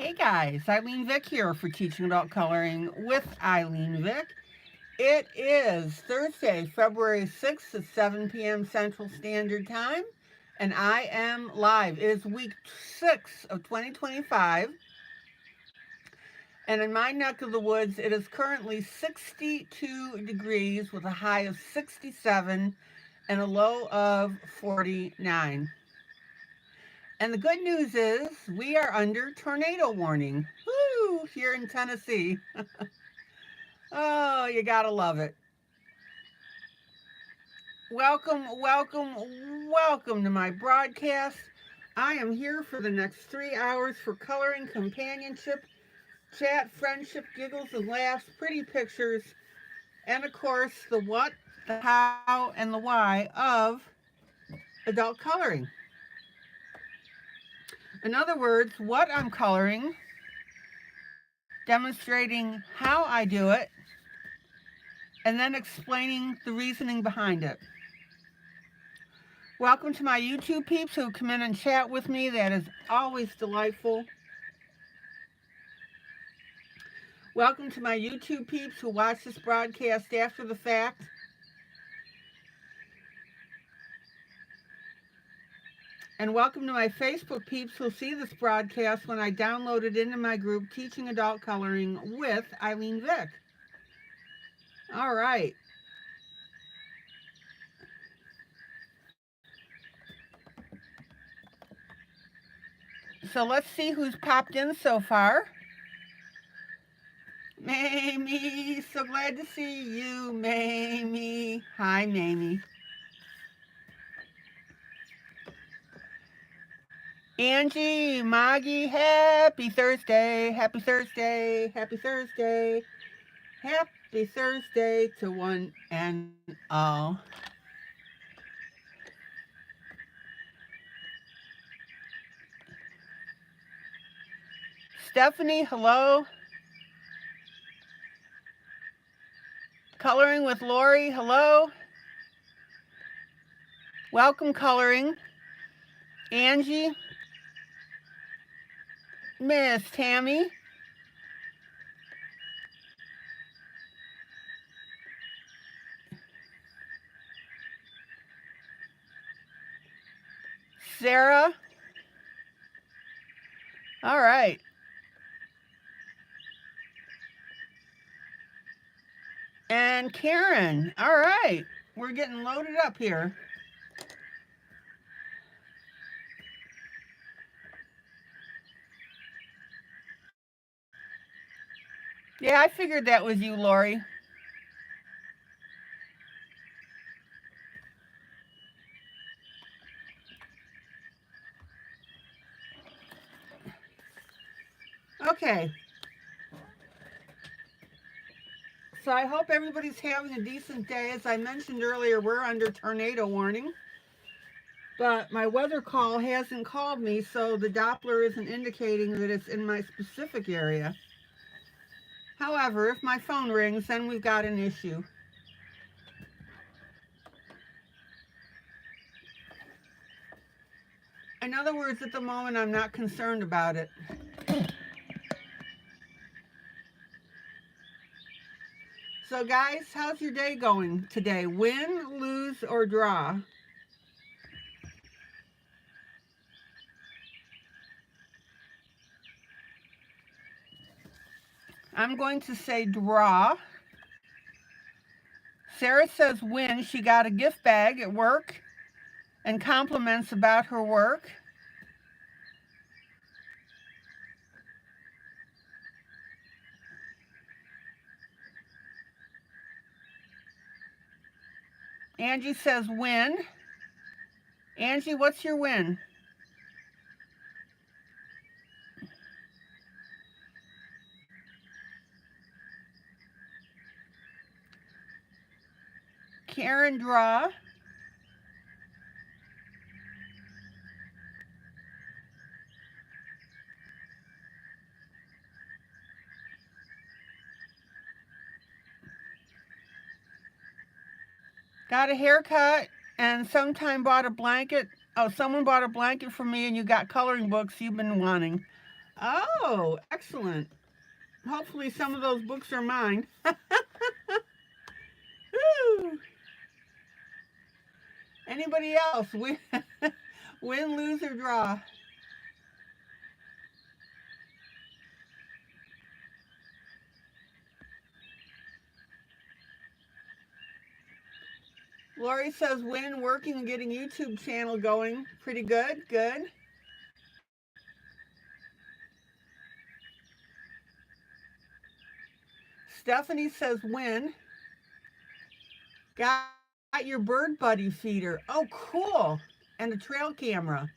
Hey guys, ILene Vick here for Teaching Adult Coloring with ILene Vick. It is Thursday, February 6th at 7 p.m. Central Standard Time, and I am live. It is week 6 of 2025, and in my neck of the woods, it is currently 62 degrees with a high of 67 and a low of 49. And the good news is we are under tornado warning. Woo! Here in Tennessee. Oh, you gotta love it. Welcome to my broadcast. I am here for the next 3 hours for coloring, companionship, chat, friendship, giggles and laughs, pretty pictures, and of course the what, the how, and the why of adult coloring. In other words, what I'm coloring, demonstrating how I do it, and then explaining the reasoning behind it. Welcome to my YouTube peeps who come in and chat with me. That is always delightful. Welcome to my YouTube peeps who watch this broadcast after the fact. And welcome to my Facebook peeps who'll see this broadcast when I download it into my group, Teaching Adult Coloring with ILene Vick. All right. So let's see who's popped in so far. Mamie, so glad to see you, Mamie. Hi, Mamie. Angie, Maggie, happy Thursday, happy Thursday, happy Thursday, happy Thursday to one and all. Stephanie, hello. Coloring with Lori, hello. Welcome, Coloring. Angie, Miss Tammy, Sarah. All right. And Karen. All right. We're getting loaded up here. Yeah, I figured that was you, Lori. Okay. So I hope everybody's having a decent day. As I mentioned earlier, we're under tornado warning. But my weather call hasn't called me, so the Doppler isn't indicating that it's in my specific area. However, if my phone rings, then we've got an issue. In other words, at the moment, I'm not concerned about it. So guys, how's your day going today? Win, lose, or draw? I'm going to say draw. Sarah says win. She got a gift bag at work and compliments about her work. Angie says win. Angie, what's your win? Karen, draw. Got a haircut and sometime bought a blanket. Oh, someone bought a blanket for me and you got coloring books you've been wanting. Oh, excellent. Hopefully some of those books are mine. Woo! Anybody else? Win, lose, or draw? Lori says win, working and getting YouTube channel going. Pretty good. Good. Stephanie says win. Got your bird buddy feeder. Oh, cool. And a trail camera.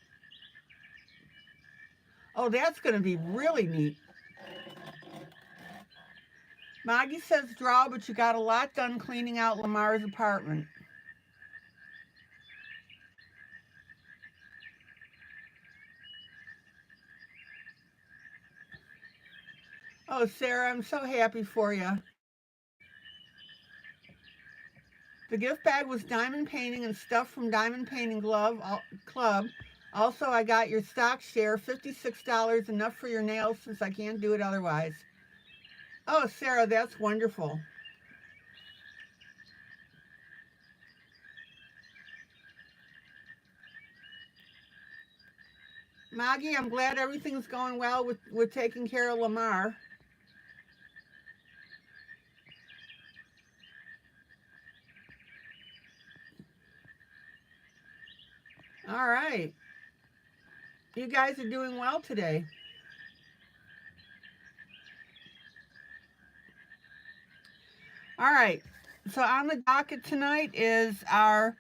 Oh, that's going to be really neat. Maggie says draw, but you got a lot done cleaning out Lamar's apartment. Oh, Sarah, I'm so happy for you. The gift bag was diamond painting and stuff from Diamond Painting Club. Also, I got your stock share, $56, enough for your nails since I can't do it otherwise. Oh, Sarah, that's wonderful. Maggie, I'm glad everything's going well with taking care of Lamar. All right. You guys are doing well today. All right. So on the docket tonight is our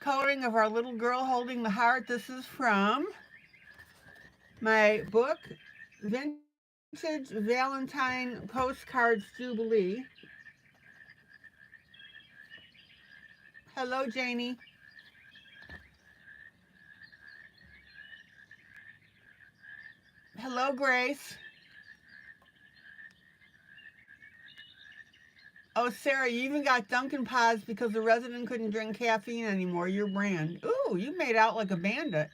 coloring of our little girl holding the heart. This is from my book, Vintage Valentine Postcards Jubilee. Hello, Janie. Hello, Grace. Oh, Sarah, you even got Dunkin' Pods because the resident couldn't drink caffeine anymore. Your brand. Ooh, you made out like a bandit.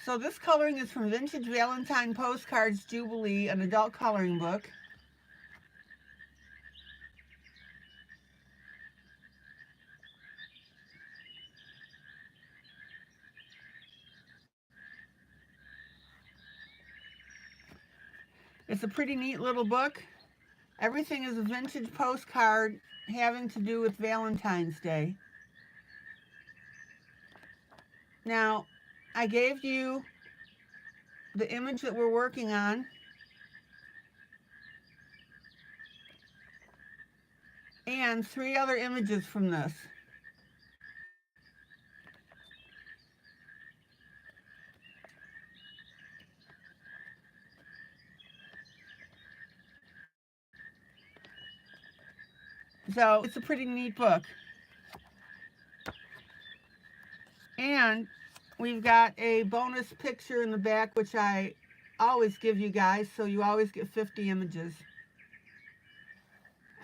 So this coloring is from Vintage Valentine Postcards Jubilee, an adult coloring book. It's a pretty neat little book. Everything is a vintage postcard having to do with Valentine's Day. Now, I gave you the image that we're working on. And 3 other images from this. So it's a pretty neat book. And we've got a bonus picture in the back, which I always give you guys, so you always get 50 images.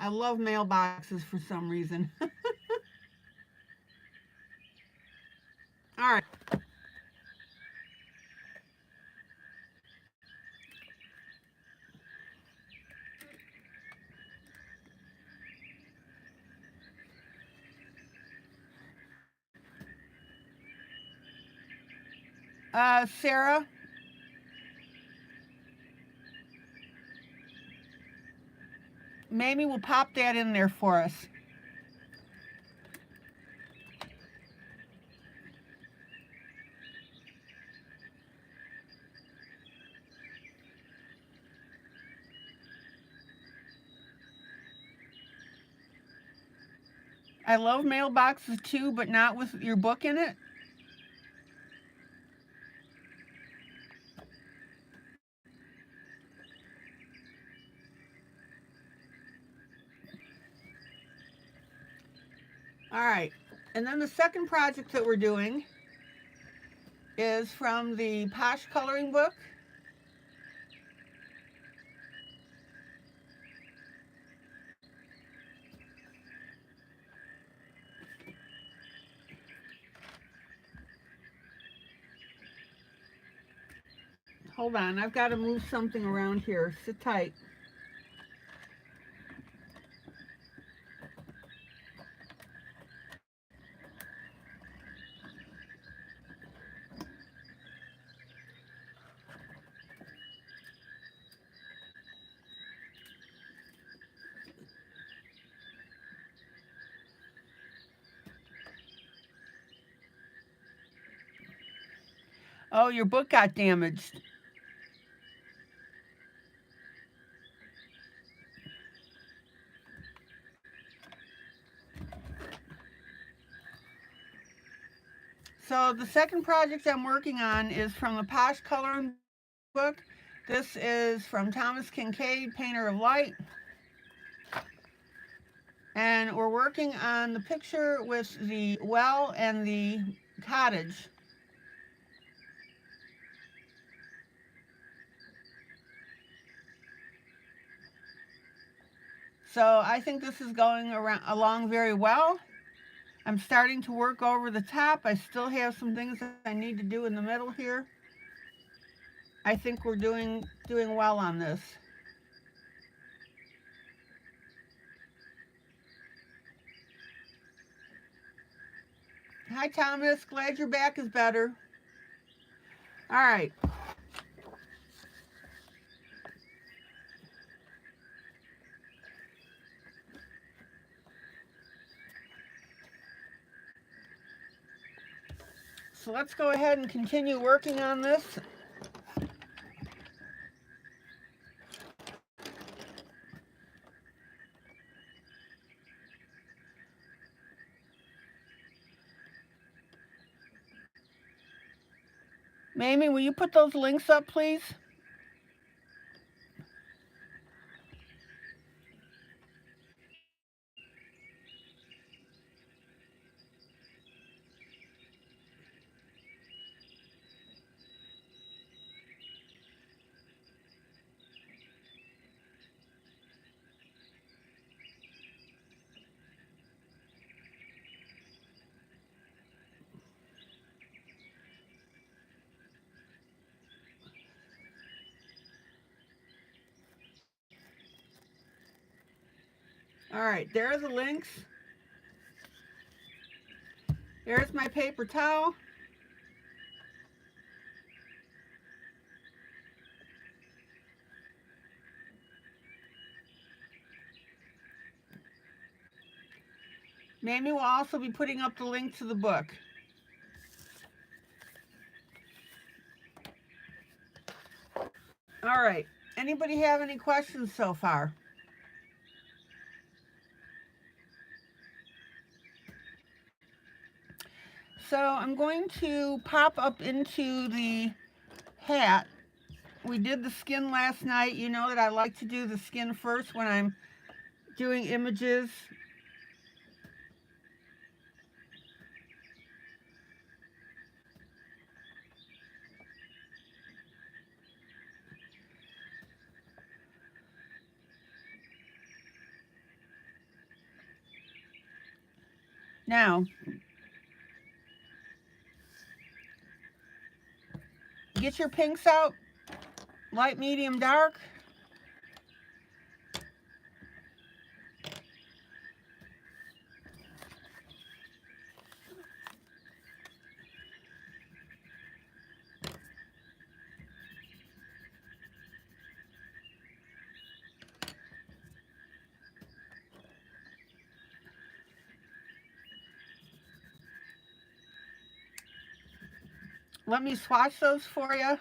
I love mailboxes for some reason. All right. Sarah, Mamie will pop that in there for us. I love mailboxes too, but not with your book in it. All right. And then the second project that we're doing is from the Posh Coloring Book. Hold on, I've got to move something around here. Sit tight. Oh, your book got damaged. So the second project I'm working on is from the Posh Coloring book. This is from Thomas Kincaid, Painter of Light. And we're working on the picture with the well and the cottage. So I think this is going along very well. I'm starting to work over the top. I still have some things that I need to do in the middle here. I think we're doing well on this. Hi, Thomas. Glad your back is better. All right. So let's go ahead and continue working on this. Mamie, will you put those links up, please? All right, there are the links. There's my paper towel. Mamie will also be putting up the link to the book. All right, anybody have any questions so far? So I'm going to pop up into the hat. We did the skin last night. You know that I like to do the skin first when I'm doing images. Now, get your pinks out, light, medium, dark. Let me swatch those for you.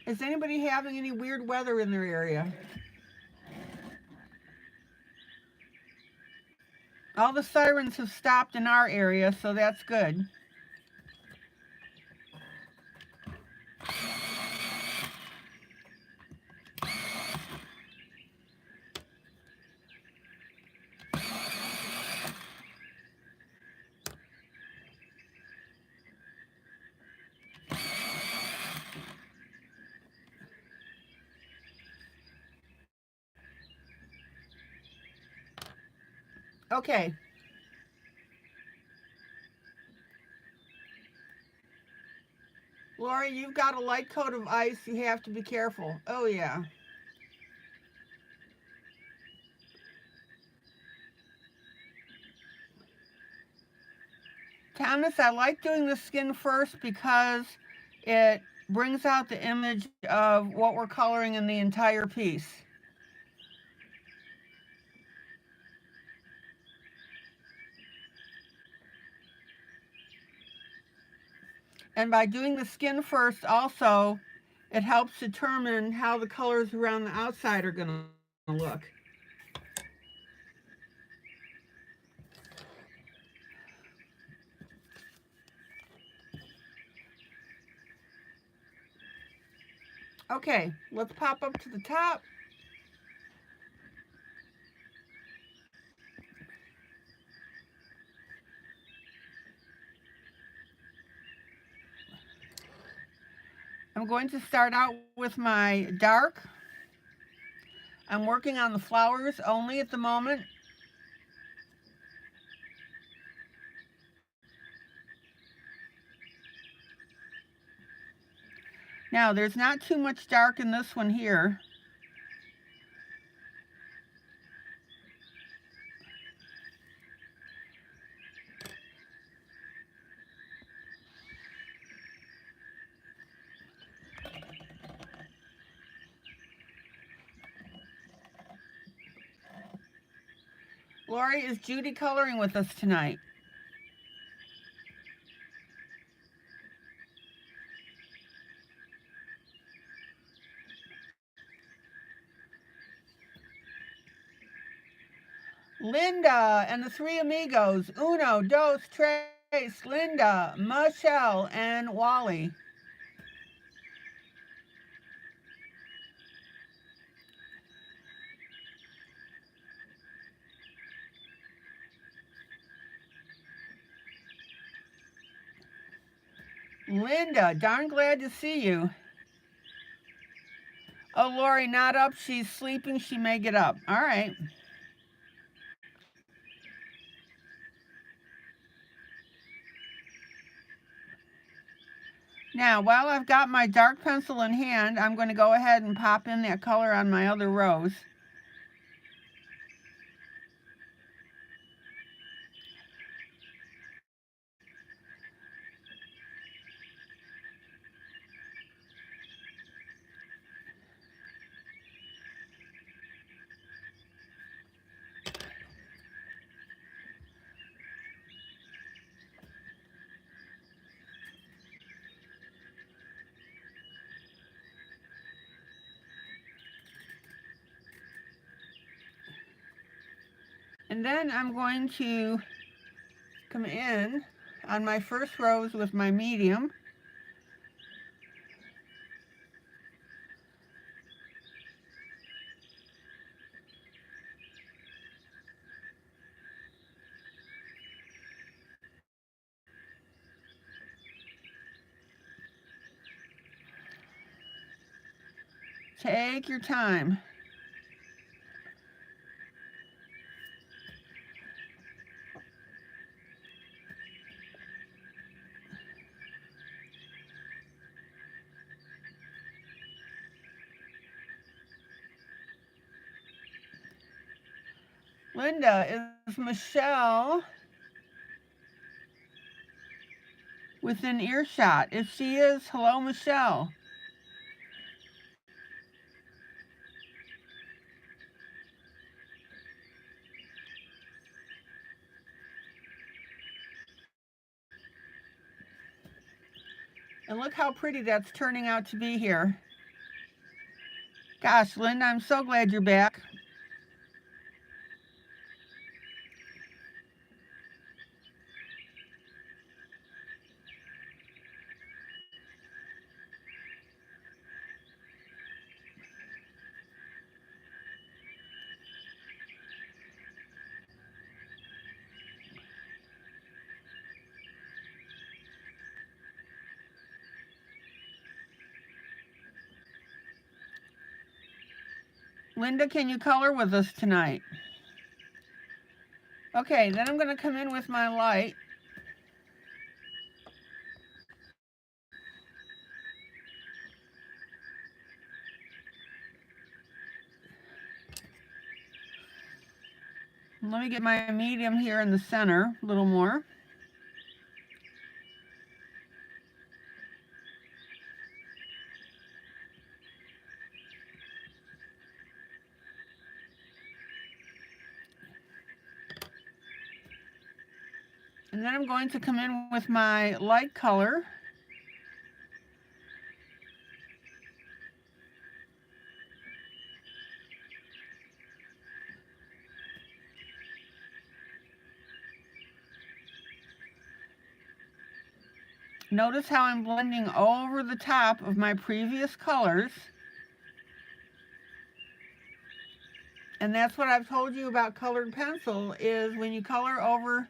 Is anybody having any weird weather in their area? All the sirens have stopped in our area, so that's good. Okay. Lori, you've got a light coat of ice. You have to be careful. Oh, yeah. Thomas, I like doing the skin first because it brings out the image of what we're coloring in the entire piece. And by doing the skin first also, it helps determine how the colors around the outside are going to look. Okay, let's pop up to the top. I'm going to start out with my dark. I'm working on the flowers only at the moment. Now, there's not too much dark in this one here. Lori, is Judy coloring with us tonight? Linda and the three amigos, Uno, Dos, Tres, Linda, Michelle, and Wally. Linda, darn glad to see you. Oh, Lori, not up. She's sleeping. She may get up. All right. Now, while I've got my dark pencil in hand, I'm going to go ahead and pop in that color on my other rose. And then I'm going to come in on my first rose with my medium. Take your time. Linda, is Michelle within earshot? If she is, hello, Michelle. And look how pretty that's turning out to be here. Gosh, Linda, I'm so glad you're back. Linda, can you color with us tonight? Okay, then I'm going to come in with my light. Let me get my medium here in the center a little more. And then I'm going to come in with my light color. Notice how I'm blending over the top of my previous colors. And that's what I've told you about colored pencil, is when you color over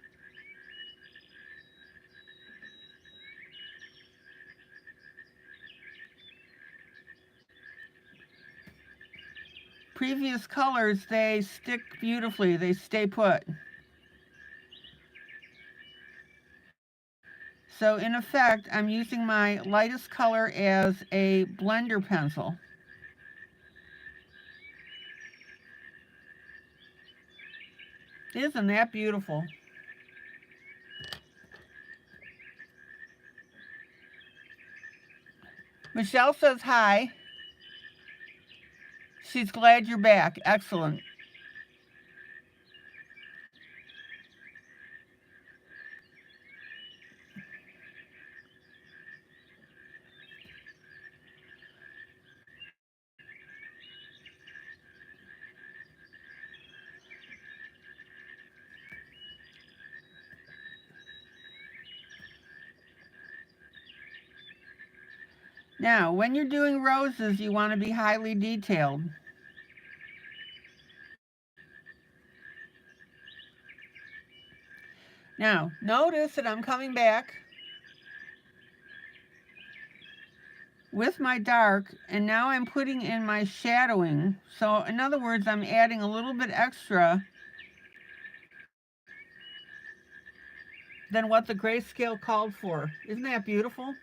previous colors, they stick beautifully, they stay put. So in effect, I'm using my lightest color as a blender pencil. Isn't that beautiful? Michelle says hi. She's glad you're back. Excellent. Now, when you're doing roses, you want to be highly detailed. Now, notice that I'm coming back with my dark, and now I'm putting in my shadowing. So, in other words, I'm adding a little bit extra than what the grayscale called for. Isn't that beautiful?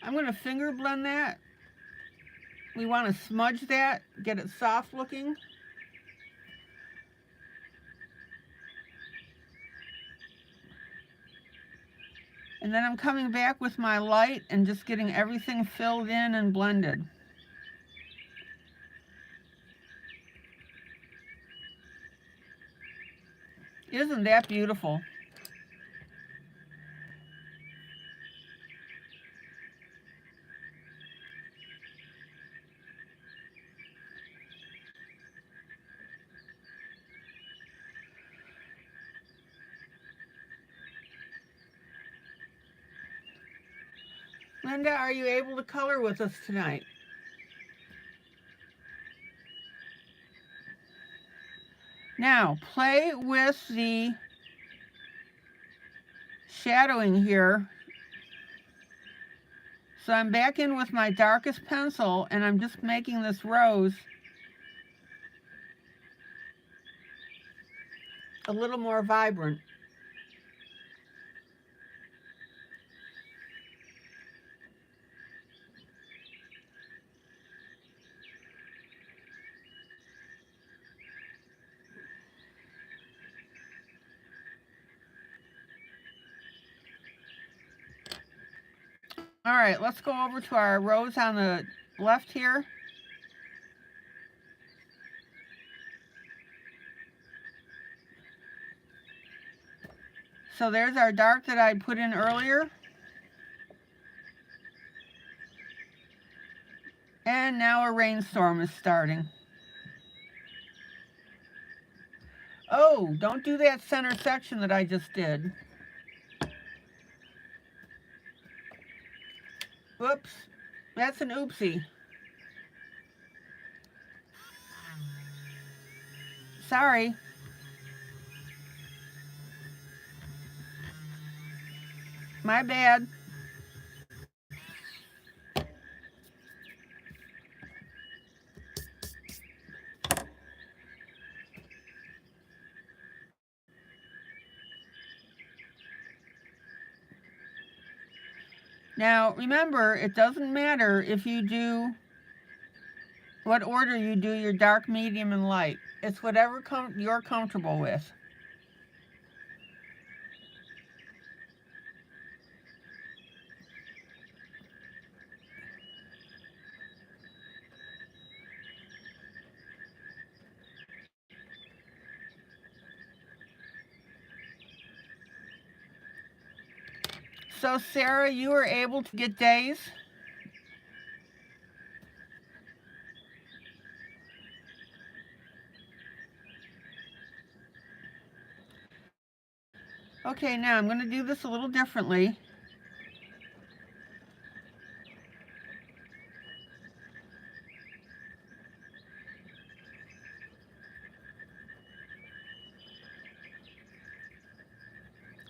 I'm going to finger blend that. We want to smudge that, get it soft looking. And then I'm coming back with my light and just getting everything filled in and blended. Isn't that beautiful? Linda, are you able to color with us tonight? Now, play with the shadowing here. So I'm back in with my darkest pencil, and I'm just making this rose a little more vibrant. All right, let's go over to our rose on the left here. So there's our dark that I put in earlier. And now a rainstorm is starting. Oh, don't do that center section that I just did. Whoops, that's an oopsie. Sorry, my bad. Now, remember, it doesn't matter if you do what order you do your dark, medium, and light. It's whatever you're comfortable with. So, Sarah, you were able to get days? Okay, now I'm going to do this a little differently.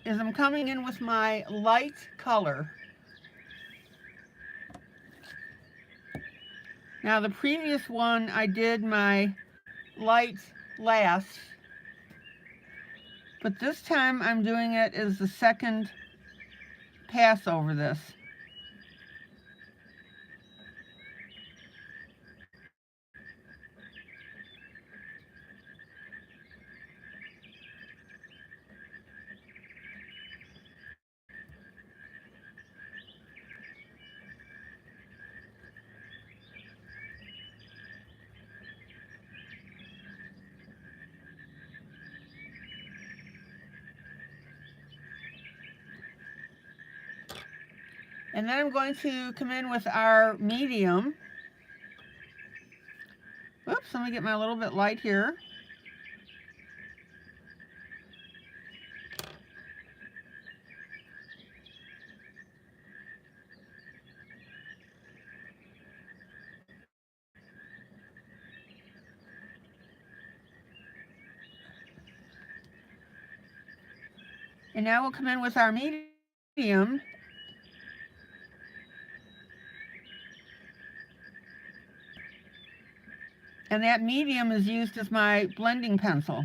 Is I'm coming in with my light color. Now the previous one I did my light last, but this time I'm doing it as the second pass over this. And then I'm going to come in with our medium. Oops, let me get my little bit light here. And now we'll come in with our medium. And that medium is used as my blending pencil.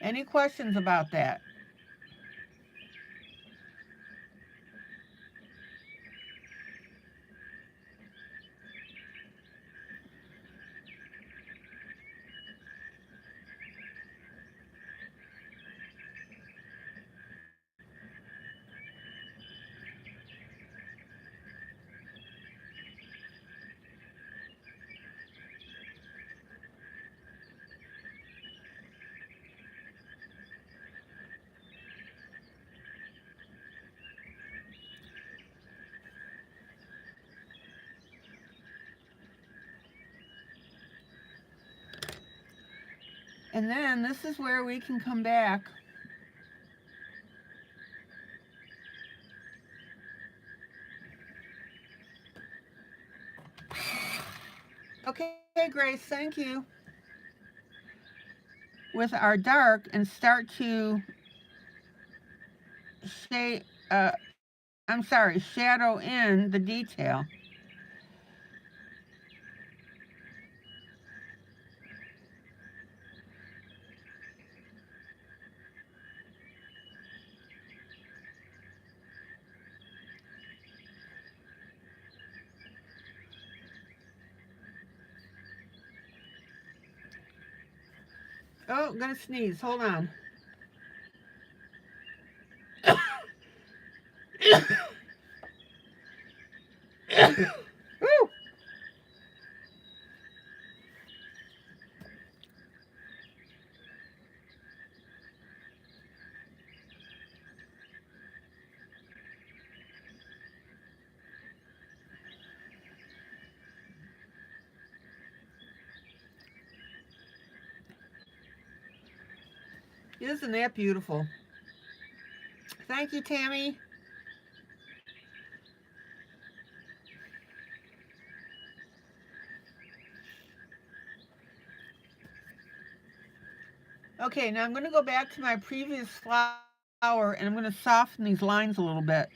Any questions about that? And then this is where we can come back okay, Grace, thank you. With our dark and start to shadow in the detail. Oh, I'm gonna sneeze. Hold on. Woo! Isn't that beautiful? Thank you, Tammy. Okay, now I'm going to go back to my previous flower and I'm going to soften these lines a little bit.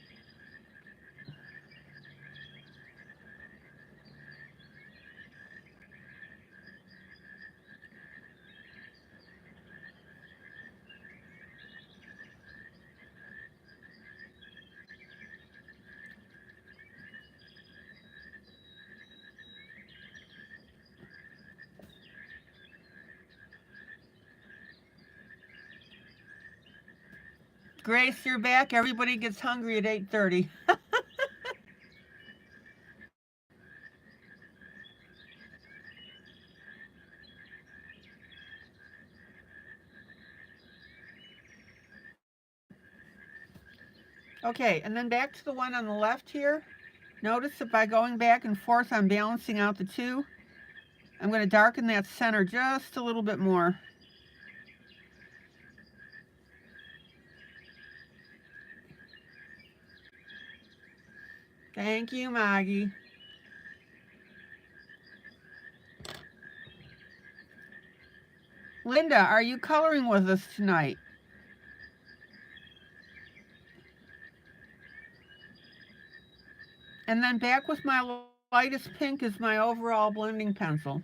Grace, you're back. Everybody gets hungry at 8:30. Okay, and then back to the one on the left here. Notice that by going back and forth, I'm balancing out the two. I'm going to darken that center just a little bit more. Thank you, Maggie. Linda, are you coloring with us tonight? And then back with my lightest pink is my overall blending pencil.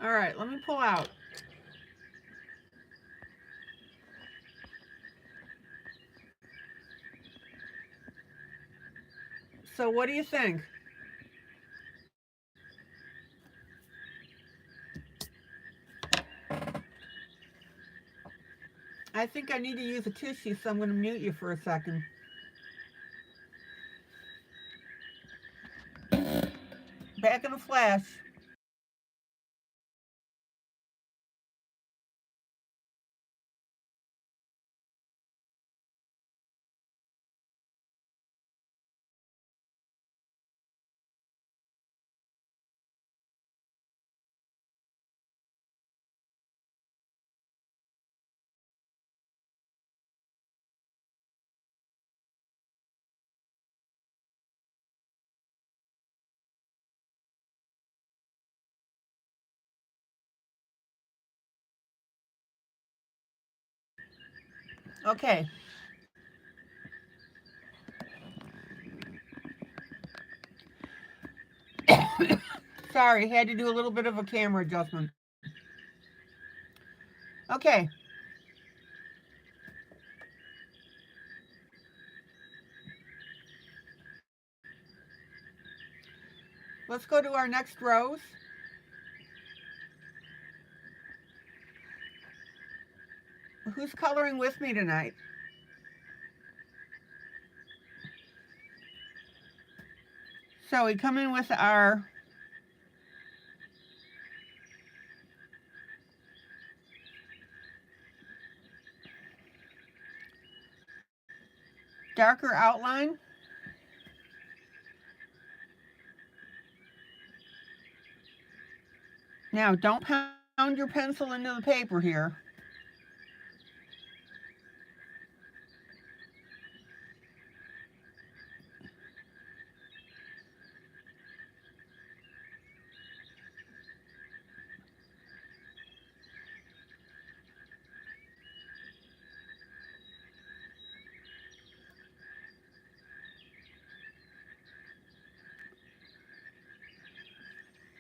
All right, let me pull out. So what do you think? I think I need to use a tissue, so I'm going to mute you for a second. Back in a flash. Okay. Sorry, had to do a little bit of a camera adjustment. Okay. Let's go to our next rose. Who's coloring with me tonight? So we come in with our darker outline. Now, don't pound your pencil into the paper here.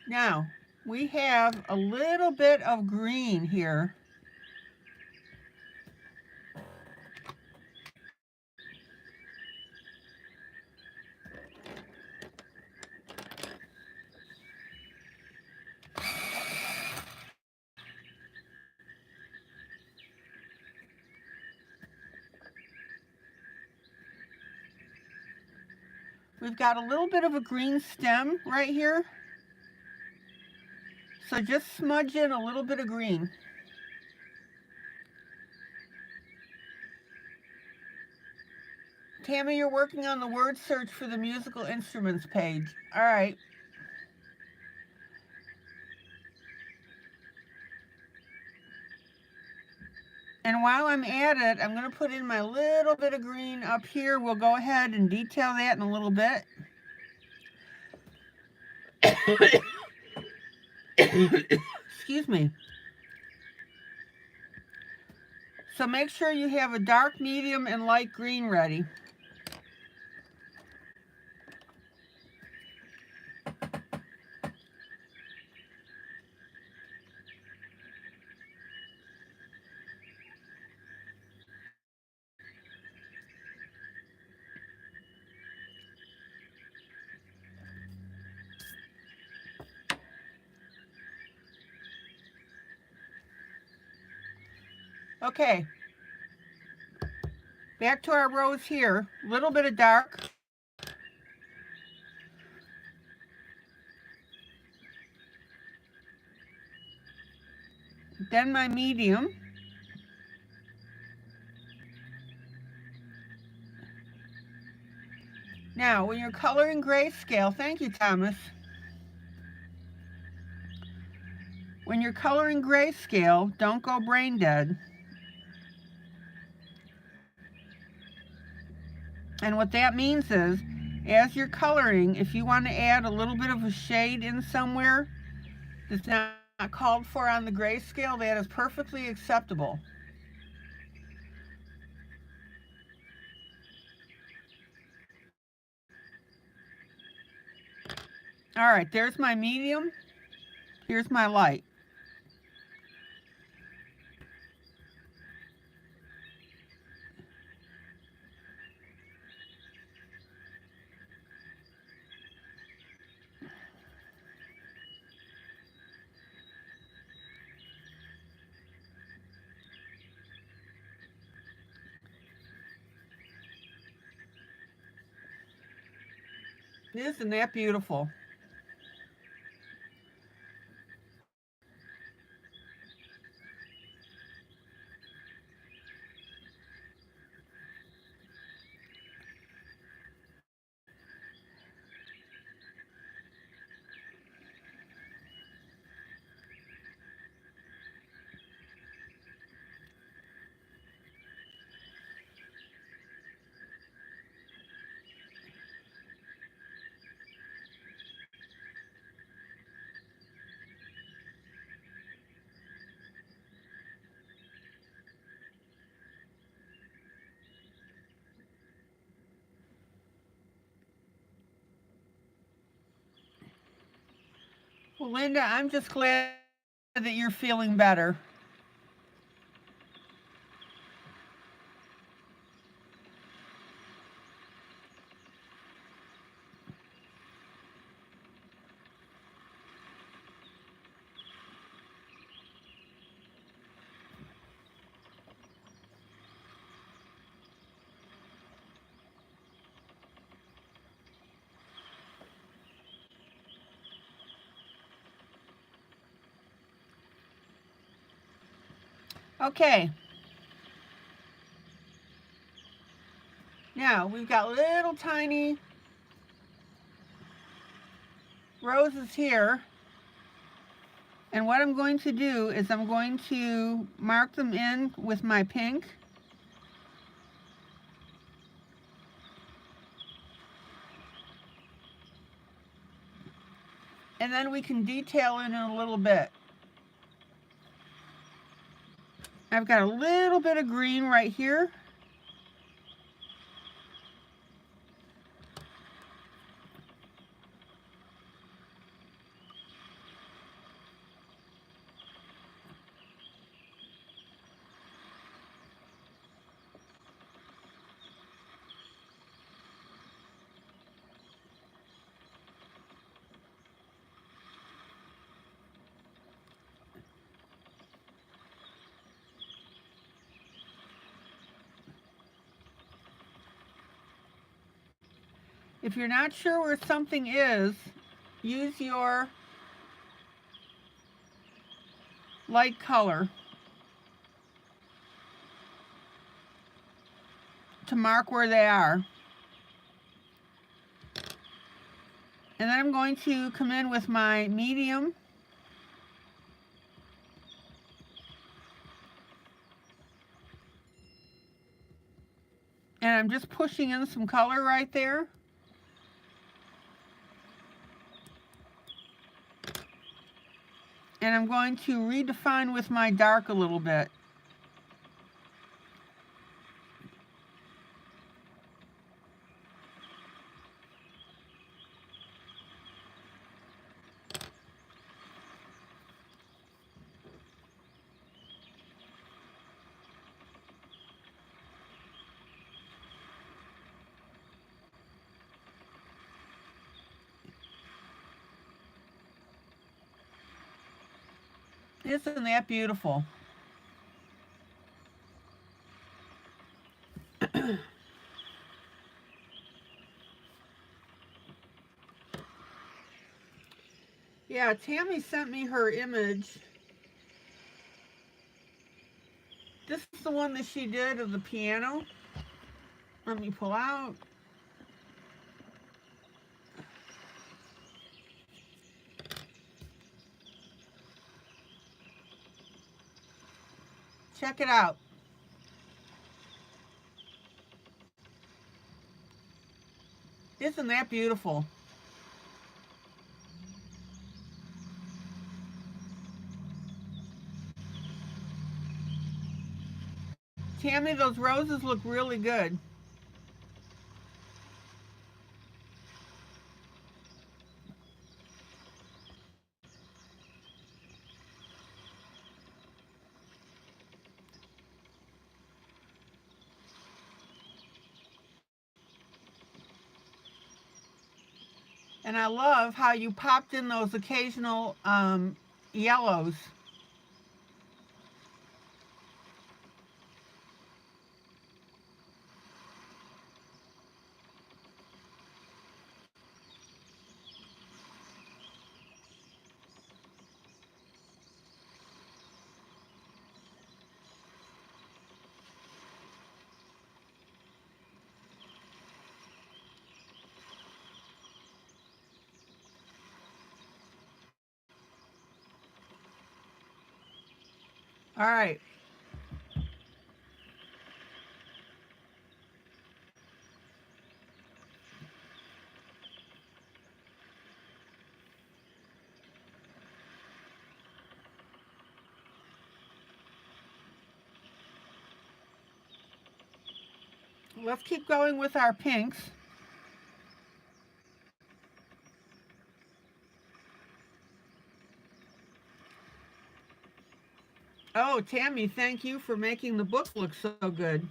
Now, we have a little bit of green here. We've got a little bit of a green stem right here. So just smudge in a little bit of green. Tammy, you're working on the word search for the musical instruments page. All right. And while I'm at it, I'm going to put in my little bit of green up here. We'll go ahead and detail that in a little bit. Excuse me. So make sure you have a dark, medium, and light green ready. Okay. Back to our rose here. A little bit of dark. Then my medium. Now, when you're coloring grayscale, thank you, Thomas. When you're coloring grayscale, don't go brain dead. And what that means is, as you're coloring, if you want to add a little bit of a shade in somewhere that's not called for on the grayscale, that is perfectly acceptable. All right, there's my medium. Here's my light. Isn't that beautiful? Well, Linda, I'm just glad that you're feeling better. Okay. Now, we've got little tiny roses here. And what I'm going to do is I'm going to mark them in with my pink. And then we can detail in a little bit. I've got a little bit of green right here. If you're not sure where something is, use your light color to mark where they are. And then I'm going to come in with my medium. And I'm just pushing in some color right there. And I'm going to redefine with my dark a little bit. Isn't that beautiful? Yeah, Tammy sent me her image. This is the one that she did of the piano. Let me pull out. Check it out. Isn't that beautiful? Tammy, those roses look really good. And I love how you popped in those occasional yellows. All right. Let's keep going with our pinks. Oh, Tammy, thank you for making the book look so good.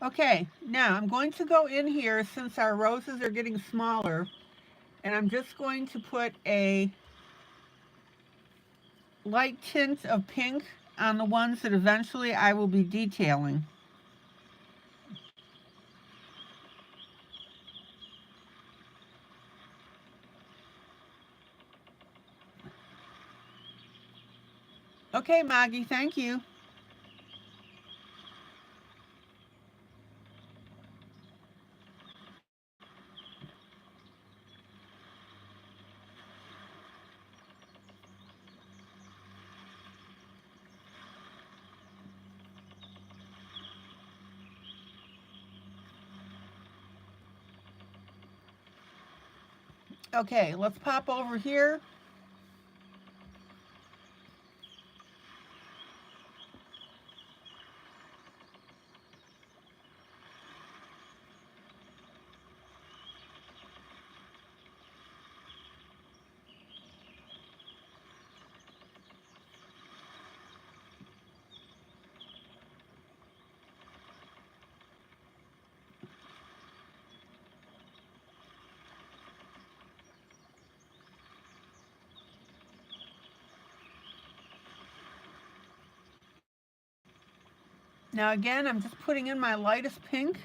Okay, now I'm going to go in here since our roses are getting smaller, and I'm just going to put a light tint of pink on the ones that eventually I will be detailing. Okay, Maggie, thank you. Okay, let's pop over here. Now again, I'm just putting in my lightest pink.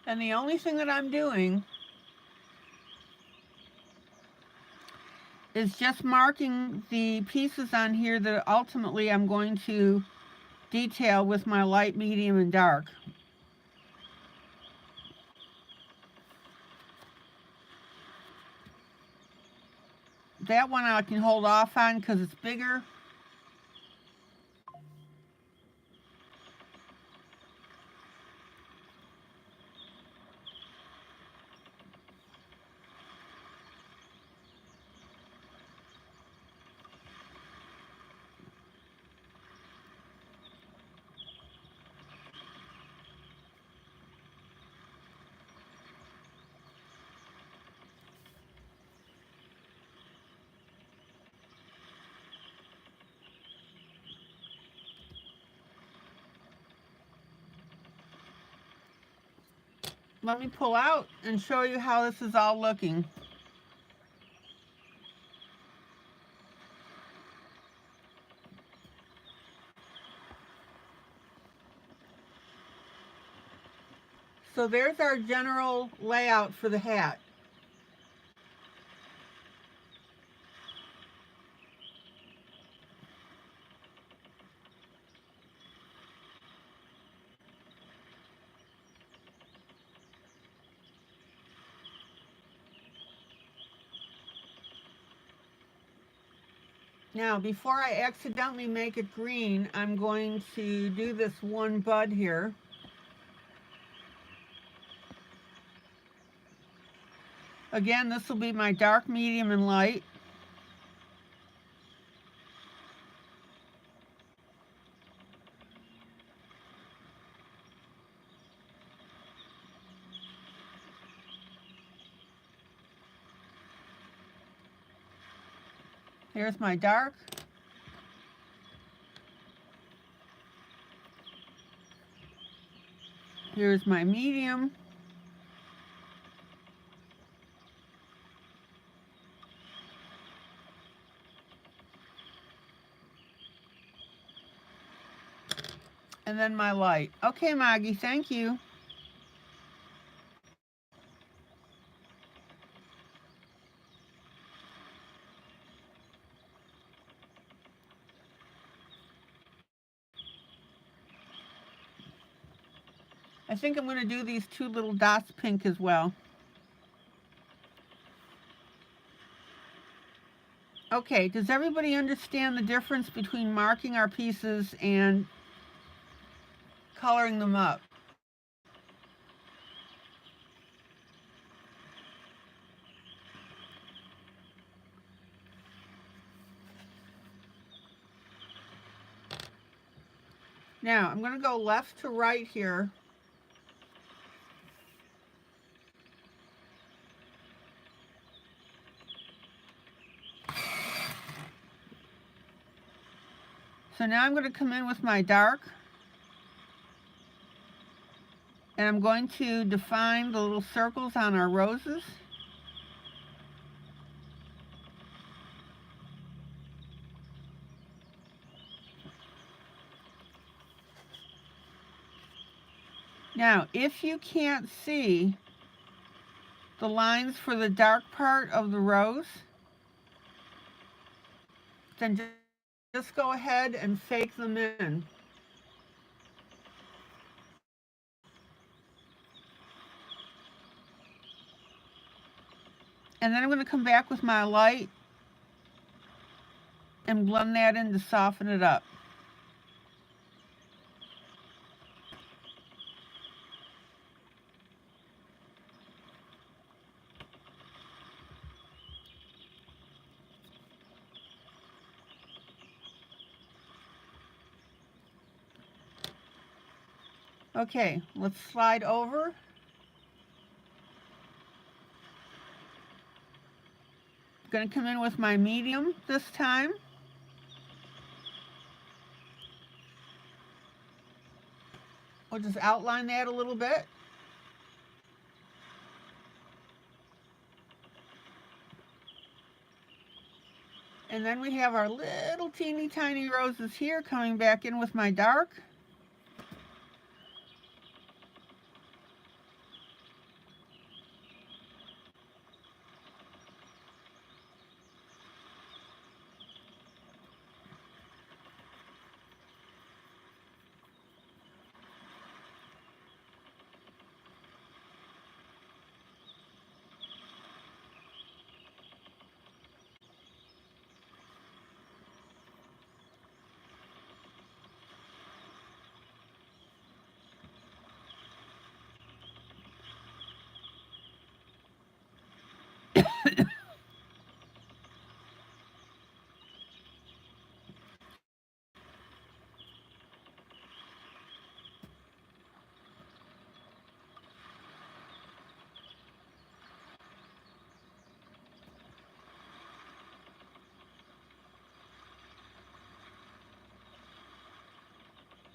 And the only thing that I'm doing is just marking the pieces on here that ultimately I'm going to detail with my light, medium, and dark. That one I can hold off on because it's bigger. Let me pull out and show you how this is all looking. So there's our general layout for the hat. Now, before I accidentally make it green, I'm going to do this one bud here. Again, this will be my dark, medium, and light. Here's my dark. Here's my medium. And then my light. Okay, Maggie, thank you. I think I'm going to do these two little dots pink as well. Okay, does everybody understand the difference between marking our pieces and coloring them up? Now, I'm going to go left to right here. So now I'm going to come in with my dark. And I'm going to define the little circles on our roses. Now, if you can't see the lines for the dark part of the rose, then just go ahead and fake them in. And then I'm going to come back with my light and blend that in to soften it up. Okay, let's slide over. I'm going to come in with my medium this time. We'll just outline that a little bit. And then we have our little teeny tiny roses here coming back in with my dark.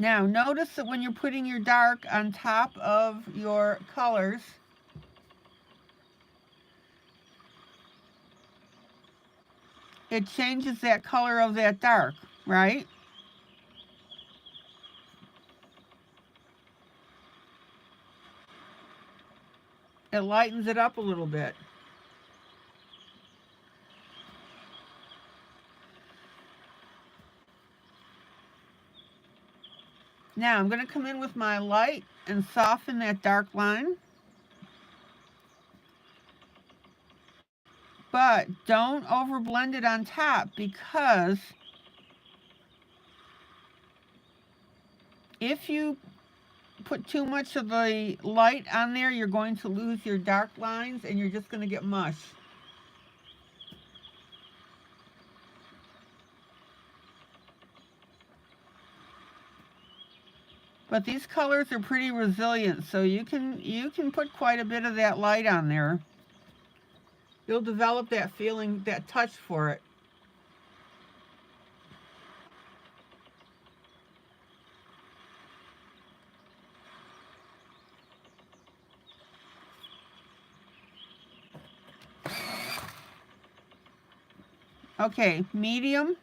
Now notice that when you're putting your dark on top of your colors, it changes that color of that dark, right? It lightens it up a little bit. Now I'm going to come in with my light and soften that dark line. But don't overblend it on top, because if you put too much of the light on there, you're going to lose your dark lines and you're just going to get mush. But these colors are pretty resilient, so you can put quite a bit of that light on there. You'll develop that feeling, that touch for it. Okay, medium.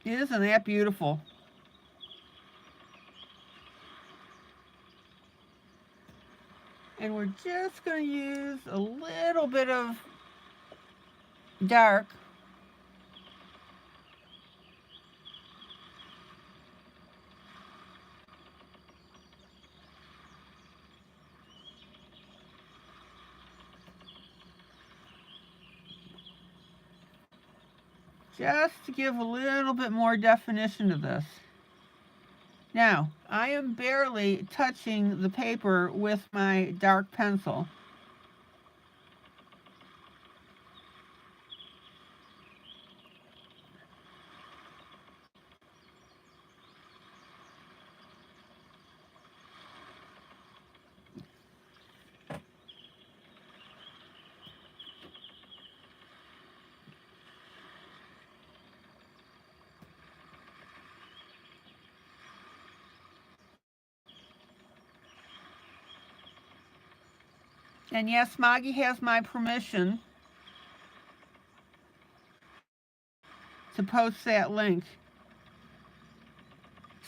Isn't that beautiful? And we're just going to use a little bit of dark just to give a little bit more definition to this. Now, I am barely touching the paper with my dark pencil. And yes, Maggie has my permission to post that link.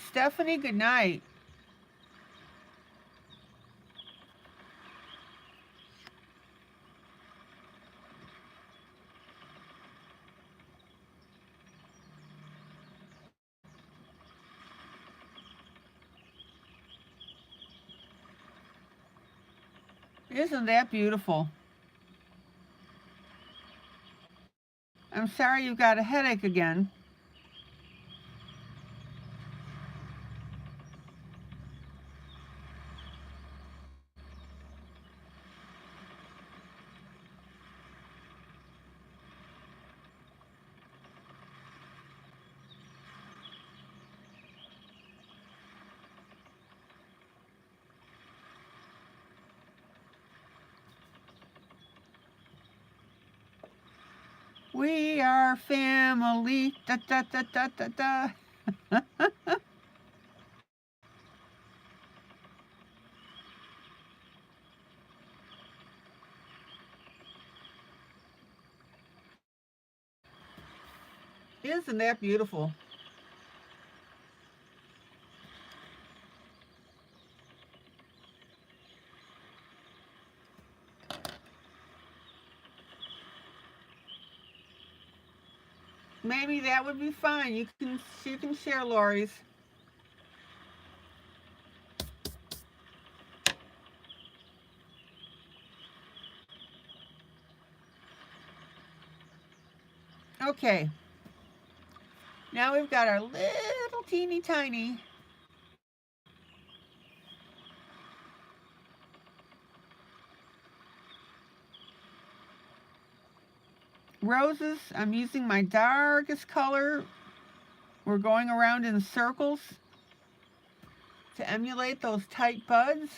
Stephanie, good night. Isn't that beautiful? I'm sorry you got a headache again. We are family. Da, da, da, da, da, da. Isn't that beautiful? Maybe that would be fine. You can share Lori's. Okay. Now we've got our little teeny tiny roses. I'm using my darkest color. We're going around in circles to emulate those tight buds.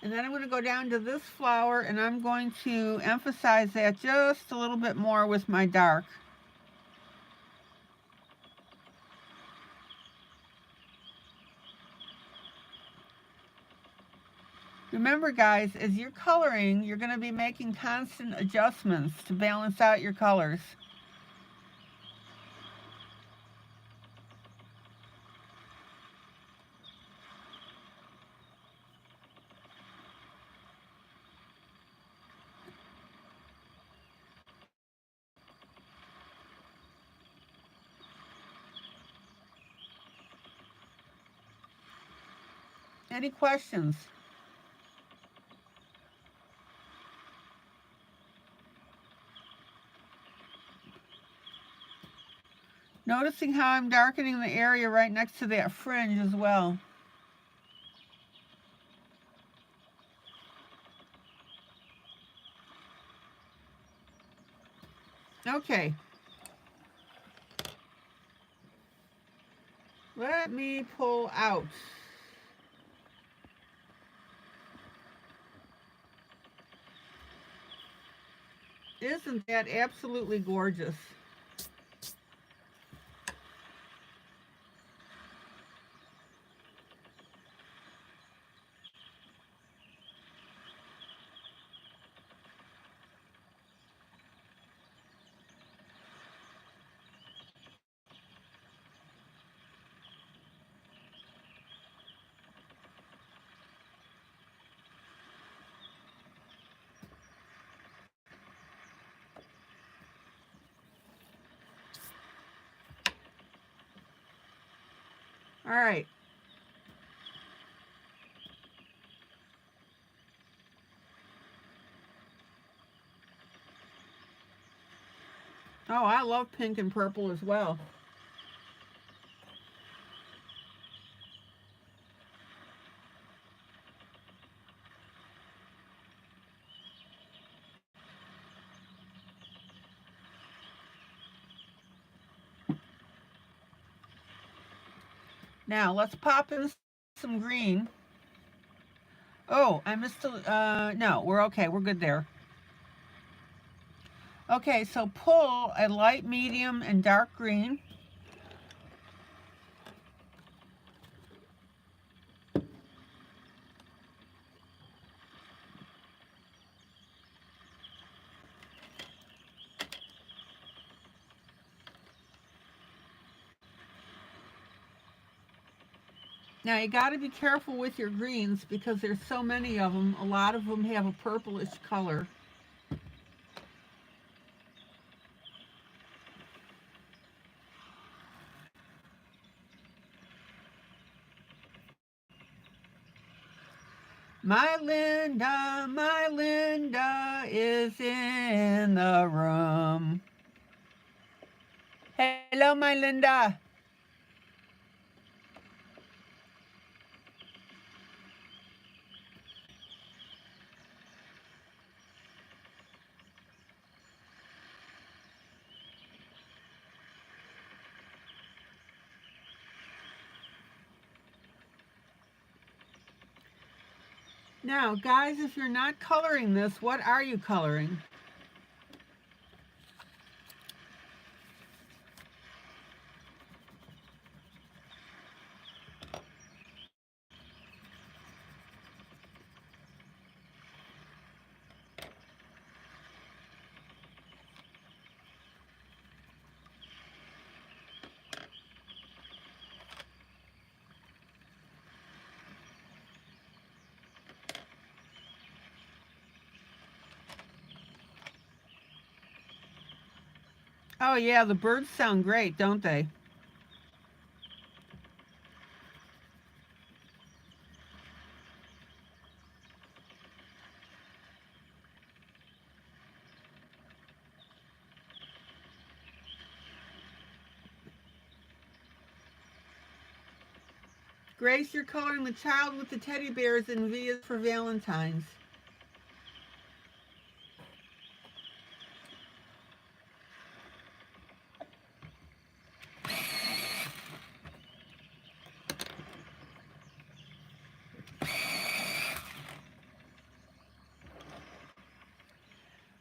And then I'm going to go down to this flower and I'm going to emphasize that just a little bit more with my dark. Remember guys, as you're coloring, you're going to be making constant adjustments to balance out your colors. Any questions? Noticing how I'm darkening the area right next to that fringe as well. Okay. Let me pull out. Isn't that absolutely gorgeous? All right. Oh, I love pink and purple as well. Now let's pop in some green. Oh, I missed no, we're okay. We're good there. Okay, so pull a light, medium, and dark green. Now you got to be careful with your greens because there's so many of them. A lot of them have a purplish color. My Linda is in the room. Hello, my Linda. Now, guys, if you're not coloring this, what are you coloring? Oh, yeah, the birds sound great, don't they? Grace, you're coloring the child with the teddy bears and V is for Valentine's.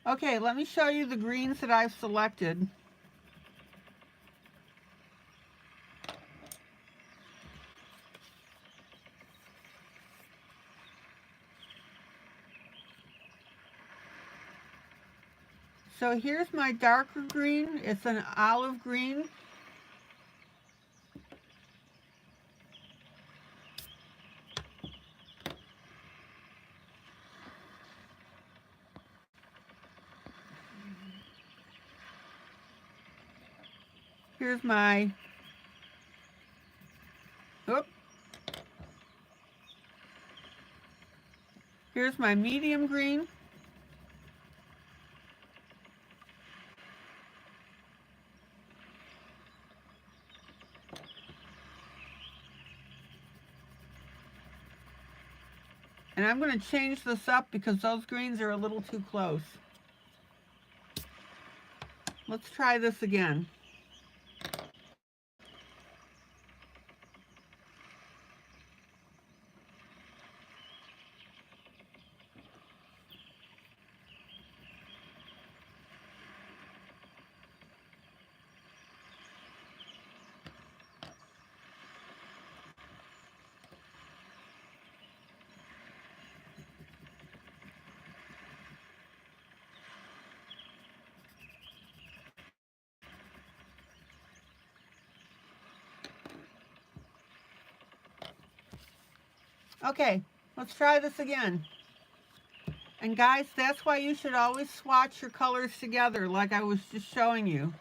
Okay, let me show you the greens that I've selected. So here's my darker green. It's an olive green. Here's my, oop. Here's my medium green. And I'm going to change this up because those greens are a little too close. Let's try this again. Okay, let's try this again. And guys, that's why you should always swatch your colors together like I was just showing you.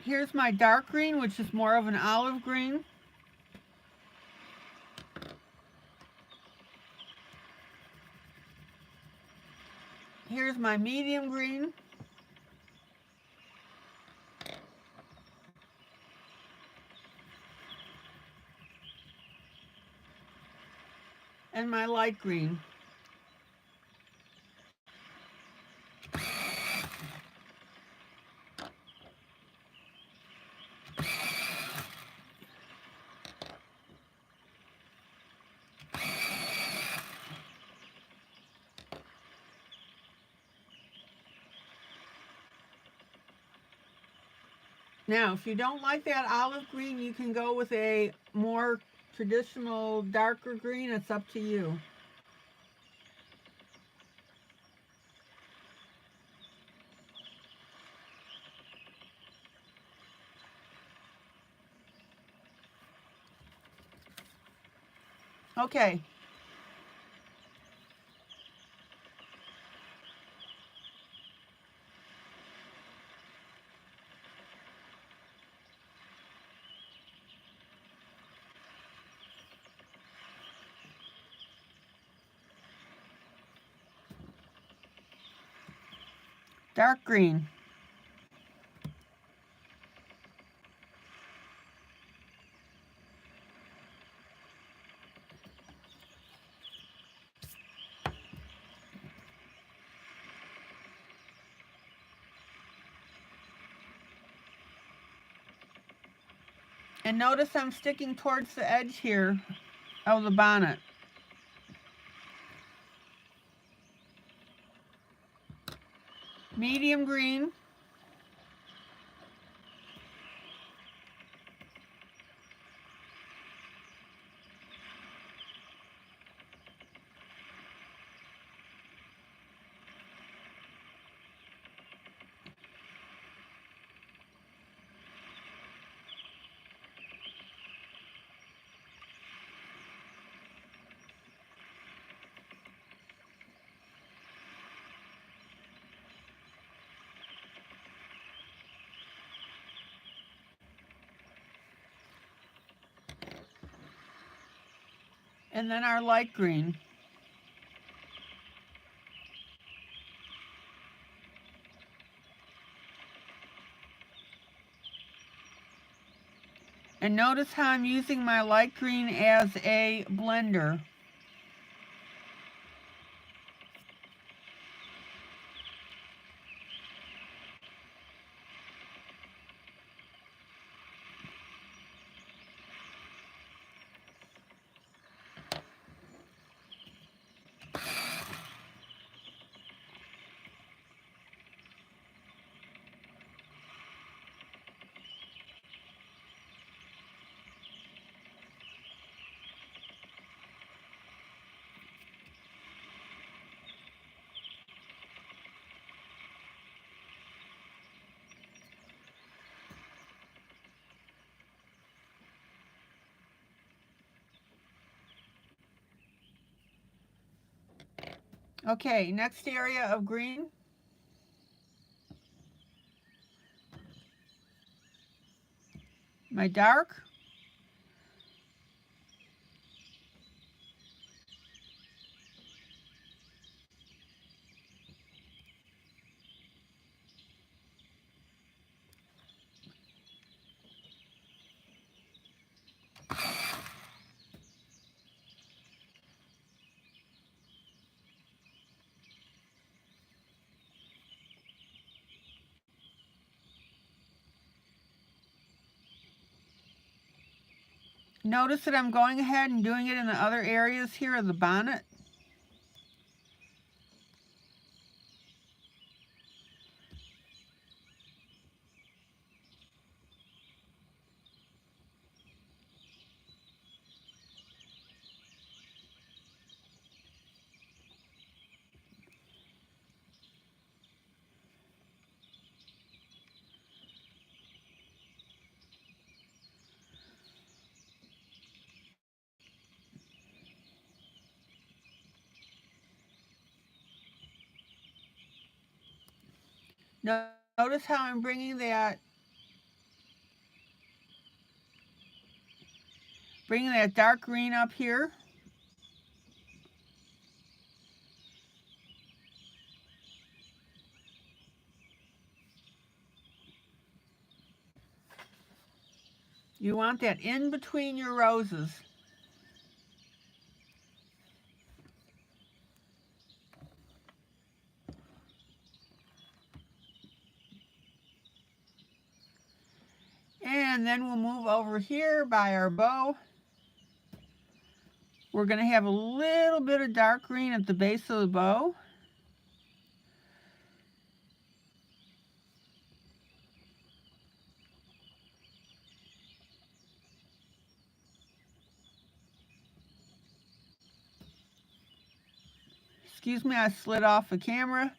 Here's my dark green, which is more of an olive green. Here's my medium green. And my light green. Now, if you don't like that olive green, you can go with a more traditional darker green. It's up to you. Okay. Dark green. And notice I'm sticking towards the edge here of the bonnet. Medium green. And then our light green. And notice how I'm using my light green as a blender. Okay, next area of green. My dark. Notice that I'm going ahead and doing it in the other areas here of the bonnet. Notice how I'm bringing that dark green up here. You want that in between your roses. And then we'll move over here by our bow. We're going to have a little bit of dark green at the base of the bow. Excuse me, I slid off the camera.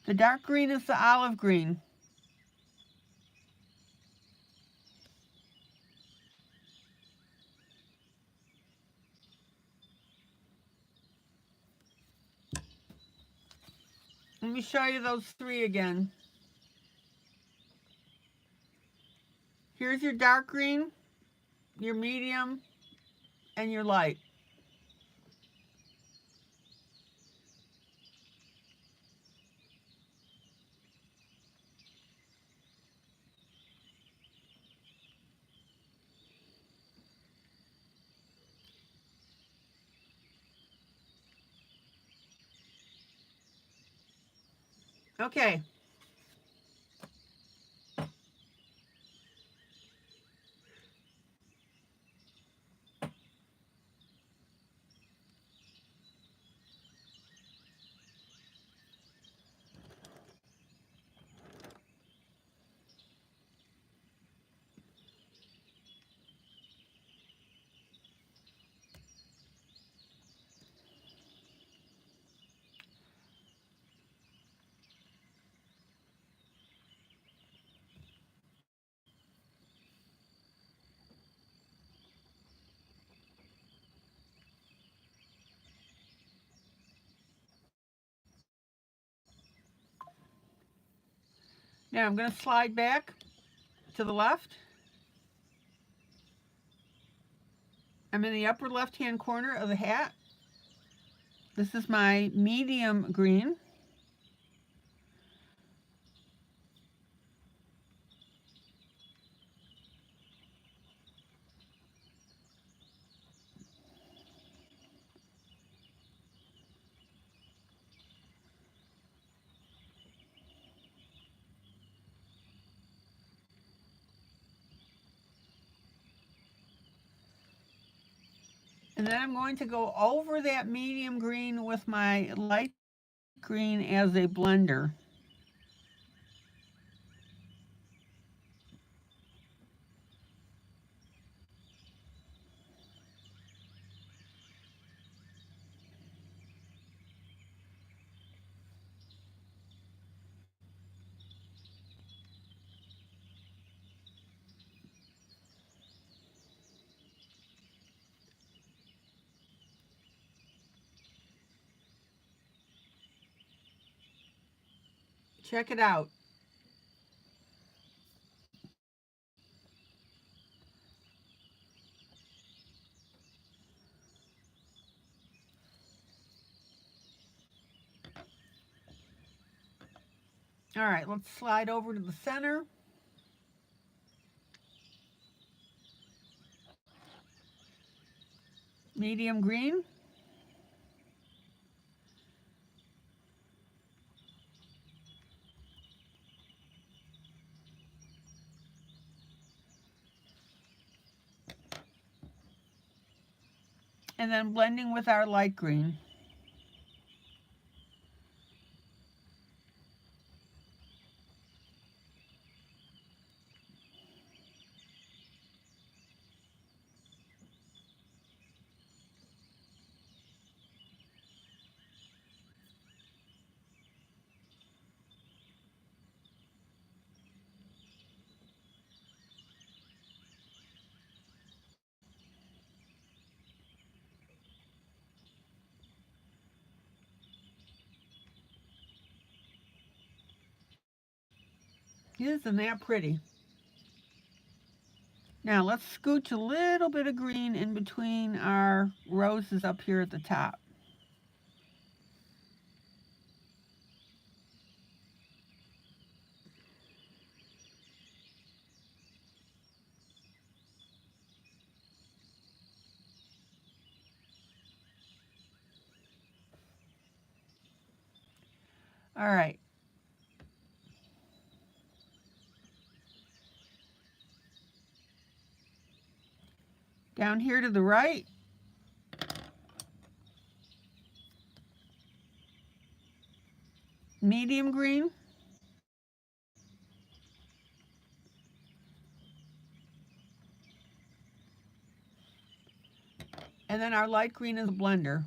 The dark green is the olive green. Let me show you those three again. Here's your dark green, your medium, and your light. Okay. Now I'm going to slide back to the left. I'm in the upper left-hand corner of the hat. This is my medium green. And then I'm going to go over that medium green with my light green as a blender. Check it out. All right, let's slide over to the center. Medium green. And then blending with our light green. Isn't that pretty? Now let's scooch a little bit of green in between our roses up here at the top. All right. Down here to the right, medium green. And then our light green is a blender.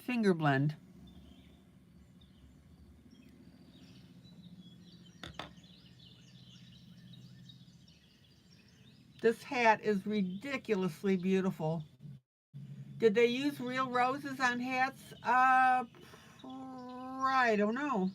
Finger blend. This hat is ridiculously beautiful. Did they use real roses on hats? I don't know.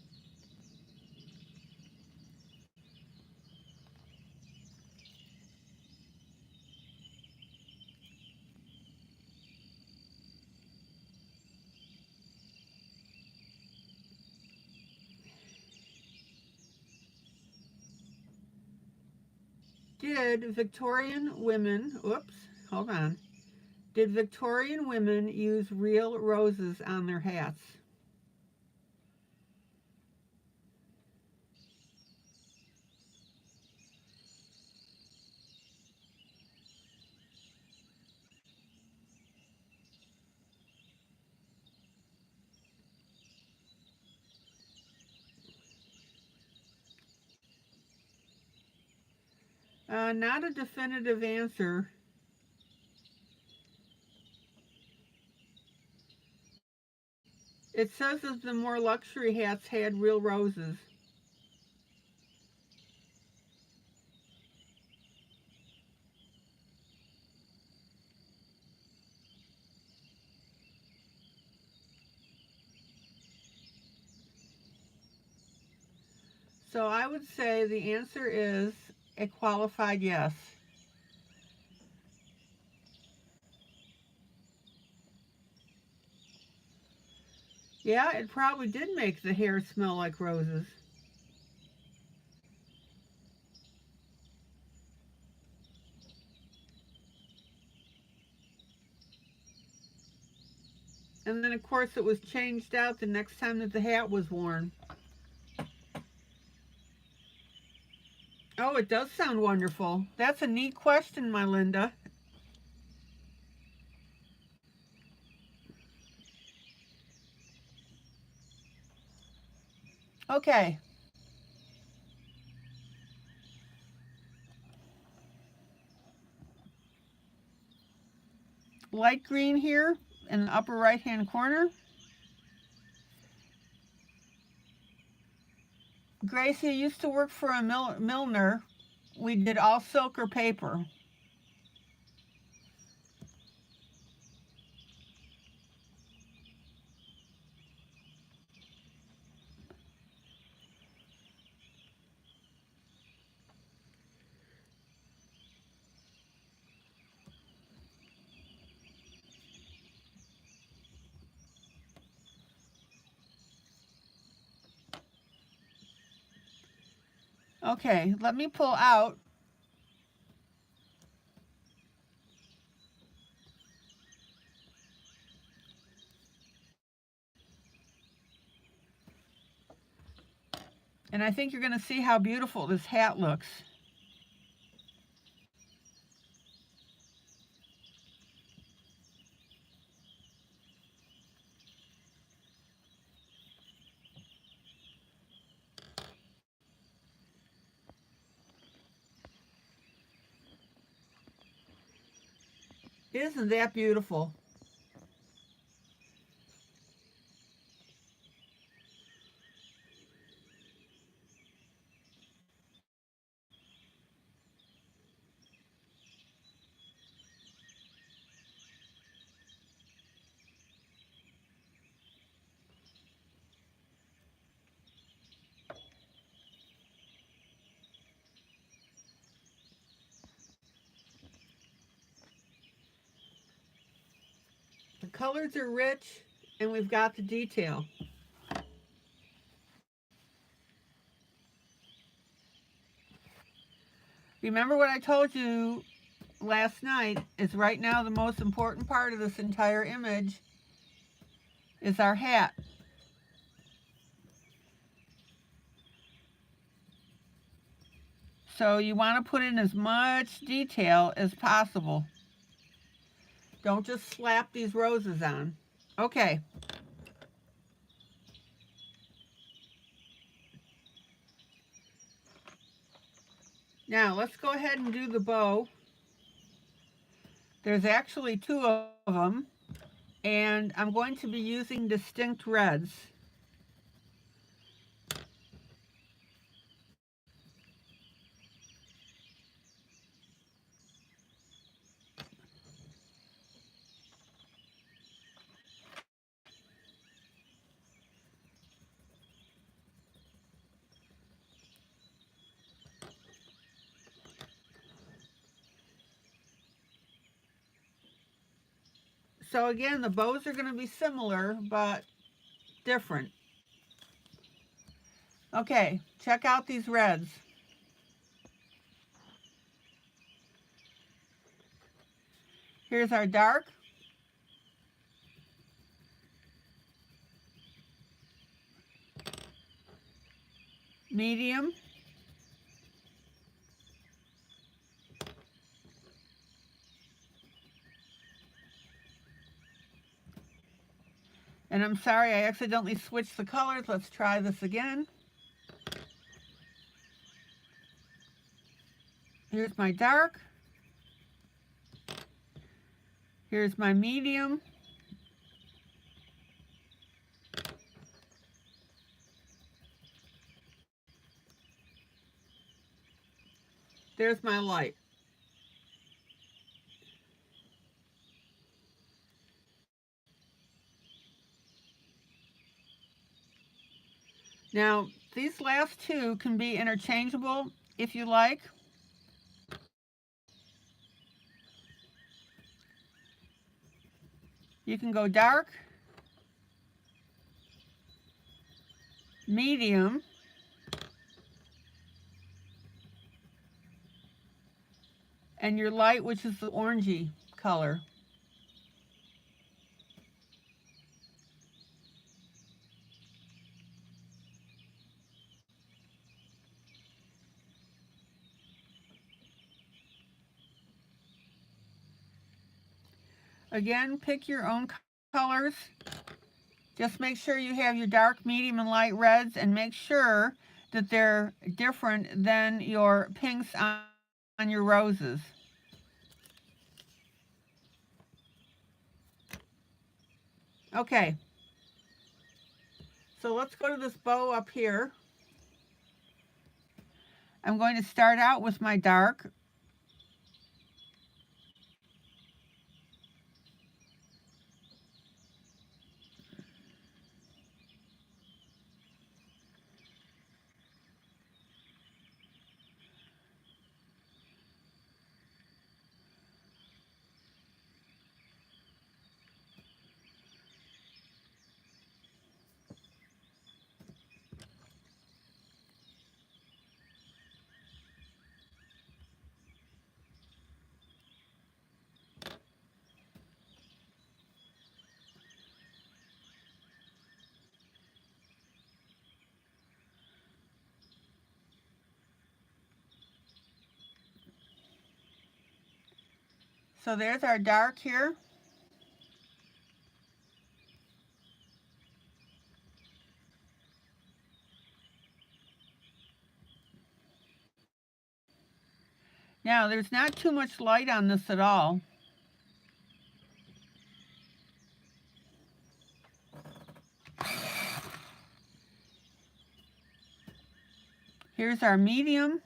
Did Victorian women, oops, hold on. Did Victorian women use real roses on their hats? Not a definitive answer. It says that the more luxury hats had real roses. So I would say the answer is a qualified yes. Yeah, it probably did make the hair smell like roses. And then, of course, it was changed out the next time that the hat was worn. Oh, it does sound wonderful. That's a neat question, my Linda. Okay. Light green here in the upper right-hand corner. Gracie used to work for a milliner. We did all silk or paper. Okay, let me pull out. And I think you're going to see how beautiful this hat looks. Isn't that beautiful? The colors are rich and we've got the detail. Remember what I told you last night is right now the most important part of this entire image is our hat. So you want to put in as much detail as possible. Don't just slap these roses on. Okay. Now let's go ahead and do the bow. There's actually two of them, and I'm going to be using distinct reds. So again, the bows are going to be similar, but different. Okay, check out these reds. Here's our dark. Medium. And I'm sorry, I accidentally switched the colors. Let's try this again. Here's my dark. Here's my medium. There's my light. Now, these last two can be interchangeable if you like. You can go dark, medium, and your light, which is the orangey color. Again, pick your own colors. Just make sure you have your dark, medium, and light reds, and make sure that they're different than your pinks on your roses. Okay, so let's go to this bow up here. I'm going to start out with my dark. So there's our dark here. Now, there's not too much light on this at all. Here's our medium.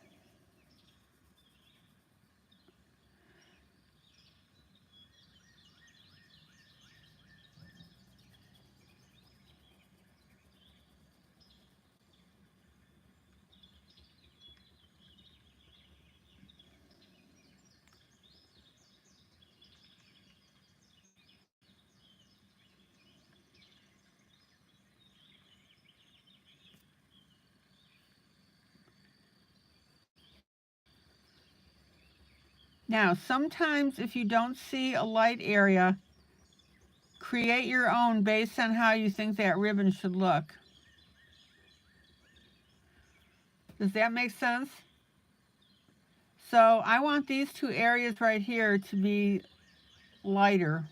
Now, sometimes if you don't see a light area, create your own based on how you think that ribbon should look. Does that make sense? So I want these two areas right here to be lighter.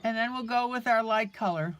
And then we'll go with our light color.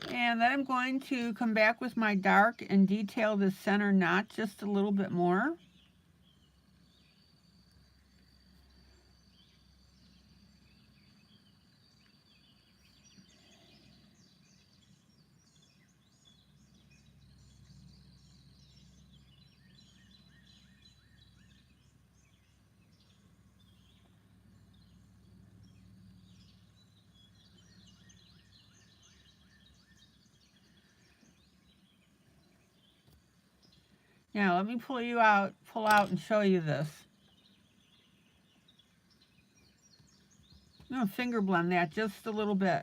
And then I'm going to come back with my dark and detail the center knot just a little bit more. Now let me pull out and show you this. I'm going to finger blend that just a little bit.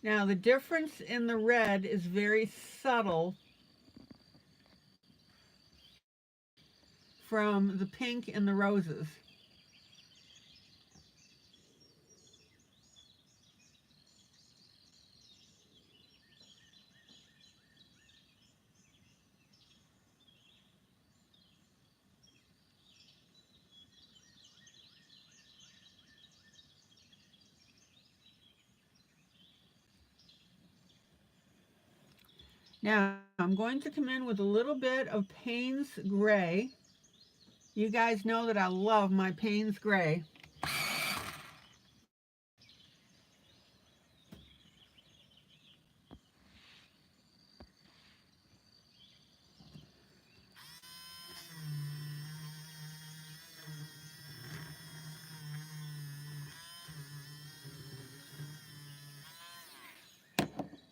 Now the difference in the red is very subtle from the pink and the roses. Now I'm going to come in with a little bit of Payne's Gray. You guys know that I love my Payne's Gray.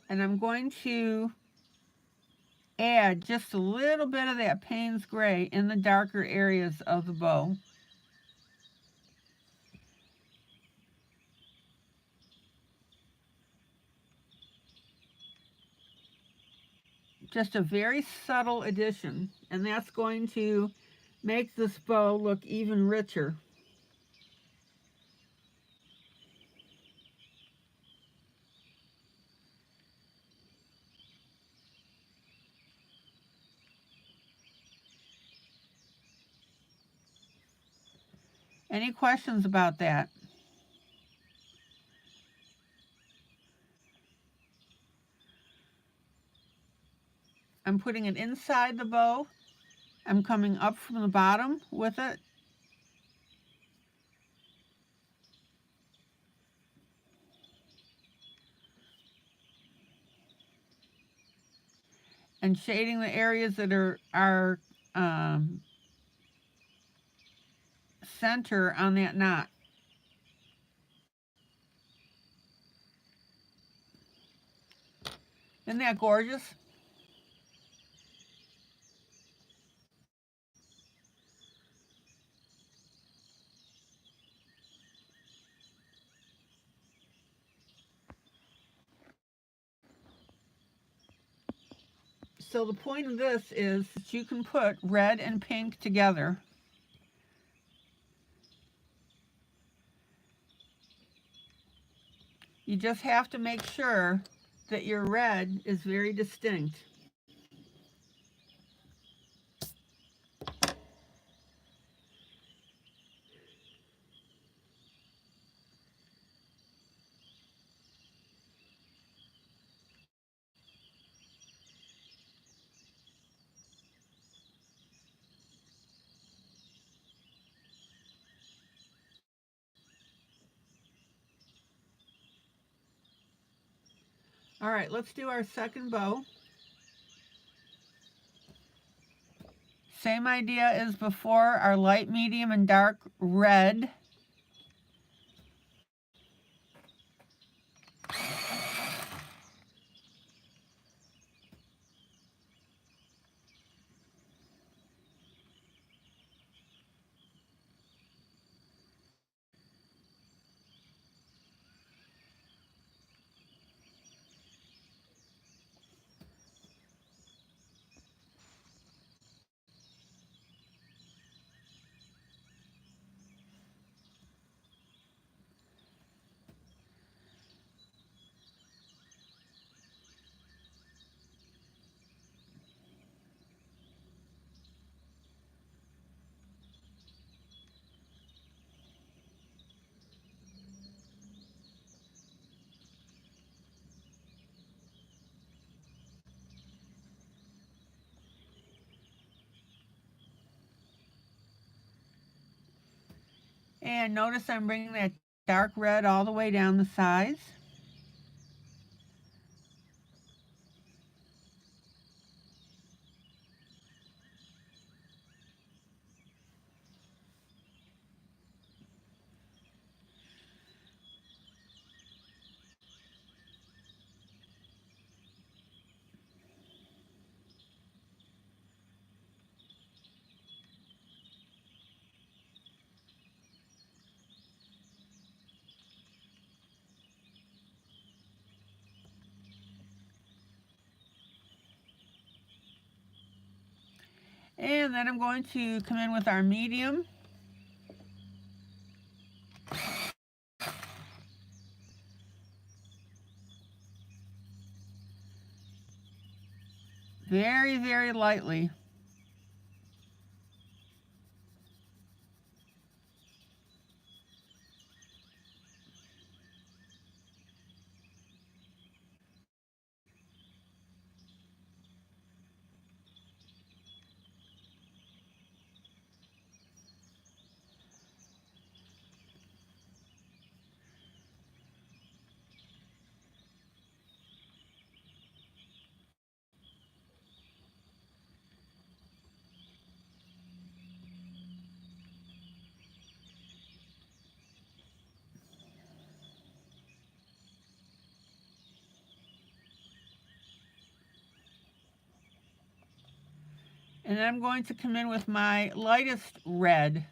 And I'm going to add just a little bit of that Payne's Gray in the darker areas of the bow. Just a very subtle addition, and that's going to make this bow look even richer. Any questions about that? I'm putting it inside the bow. I'm coming up from the bottom with it. And shading the areas that are center on that knot. Isn't that gorgeous? So the point of this is that you can put red and pink together. You just have to make sure that your red is very distinct. All right, let's do our second bow. Same idea as before, our light, medium, and dark red. And notice I'm bringing that dark red all the way down the sides. And then I'm going to come in with our medium. Very, very lightly. And then I'm going to come in with my lightest red.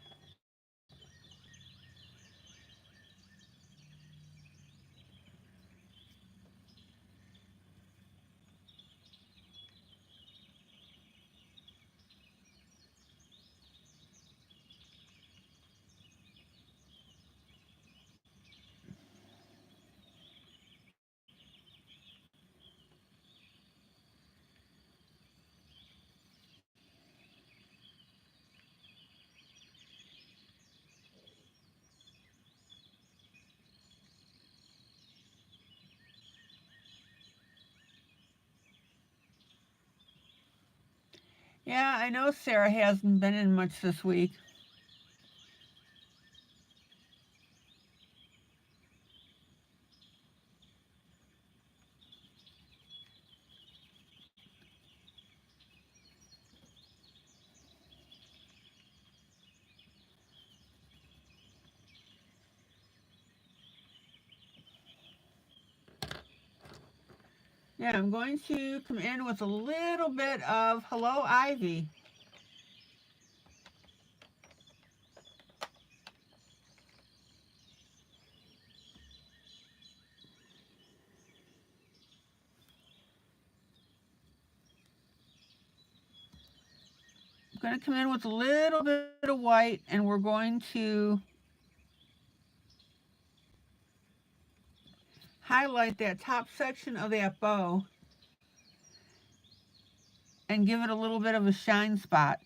Yeah, I know Sarah hasn't been in much this week. Yeah, I'm going to come in with a little bit of Hello Ivy. I'm going to come in with a little bit of white, and we're going to highlight that top section of that bow and give it a little bit of a shine spot.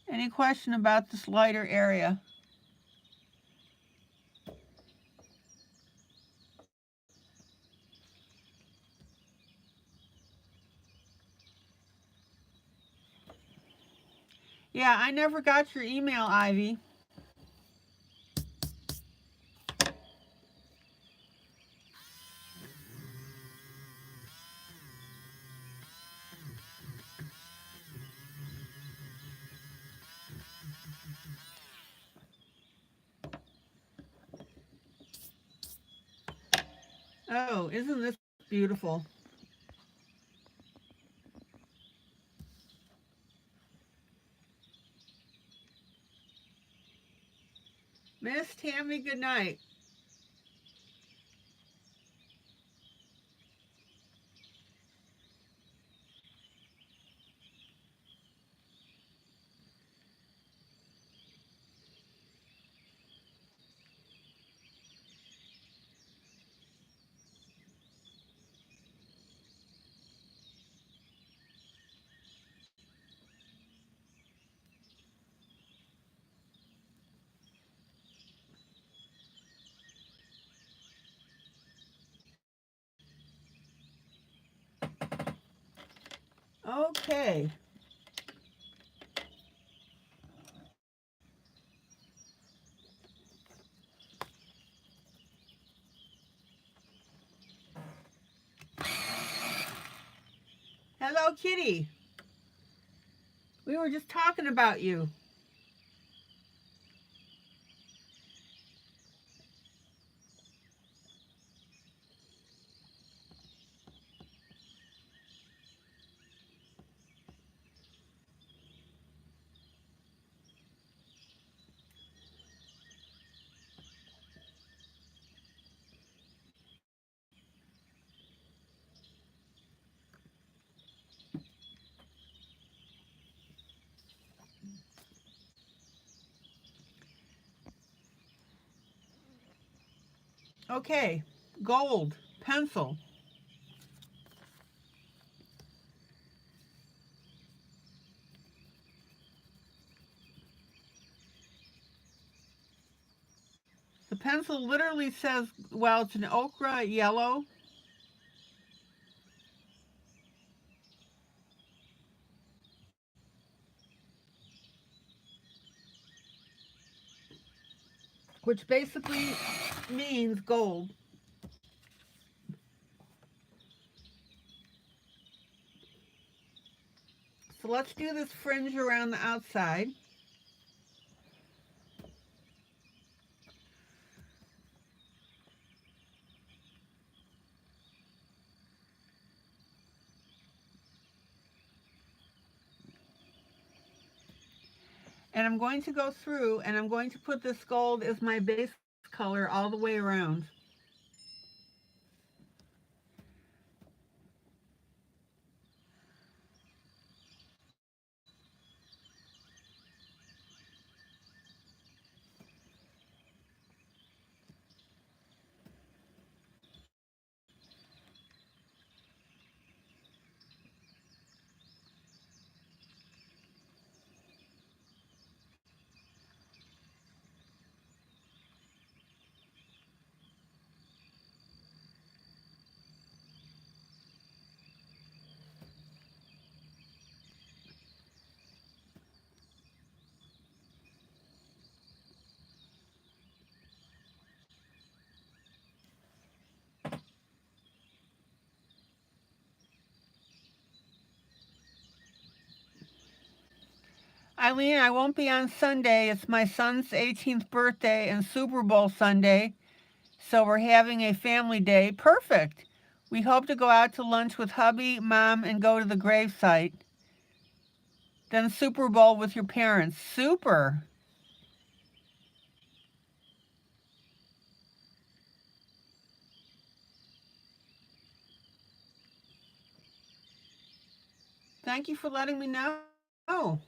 Any question about this lighter area? Yeah, I never got your email, Ivy. Oh, isn't this beautiful? Miss Tammy, good night. Okay. Hello, Kitty. We were just talking about you. Okay, gold, pencil. The pencil literally says, well, it's an ochre yellow. Which basically means gold. So let's do this fringe around the outside. And I'm going to go through and I'm going to put this gold as my base color all the way around. ILene, I won't be on Sunday. It's my son's 18th birthday and Super Bowl Sunday, so we're having a family day. Perfect. We hope to go out to lunch with hubby, mom, and go to the gravesite. Then Super Bowl with your parents. Super. Thank you for letting me know.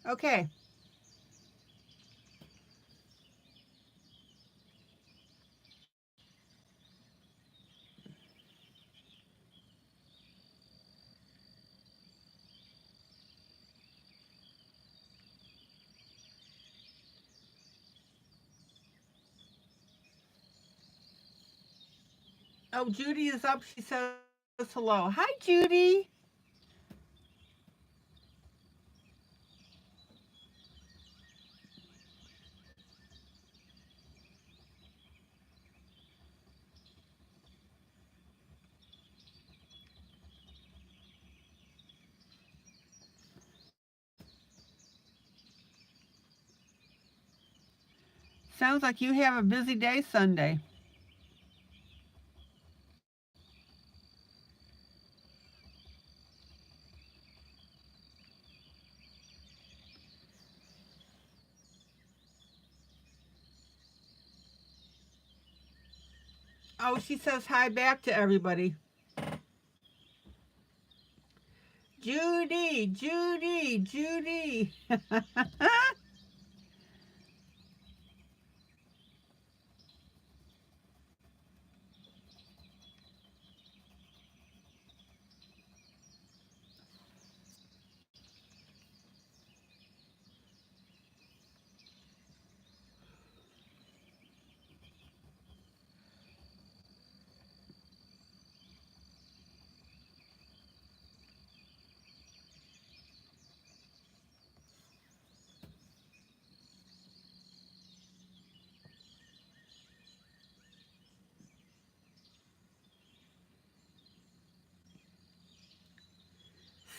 Okay. Oh, Judy is up. She says hello. Hi, Judy. Sounds like you have a busy day Sunday. Oh, she says hi back to everybody. Judy, Judy, Judy.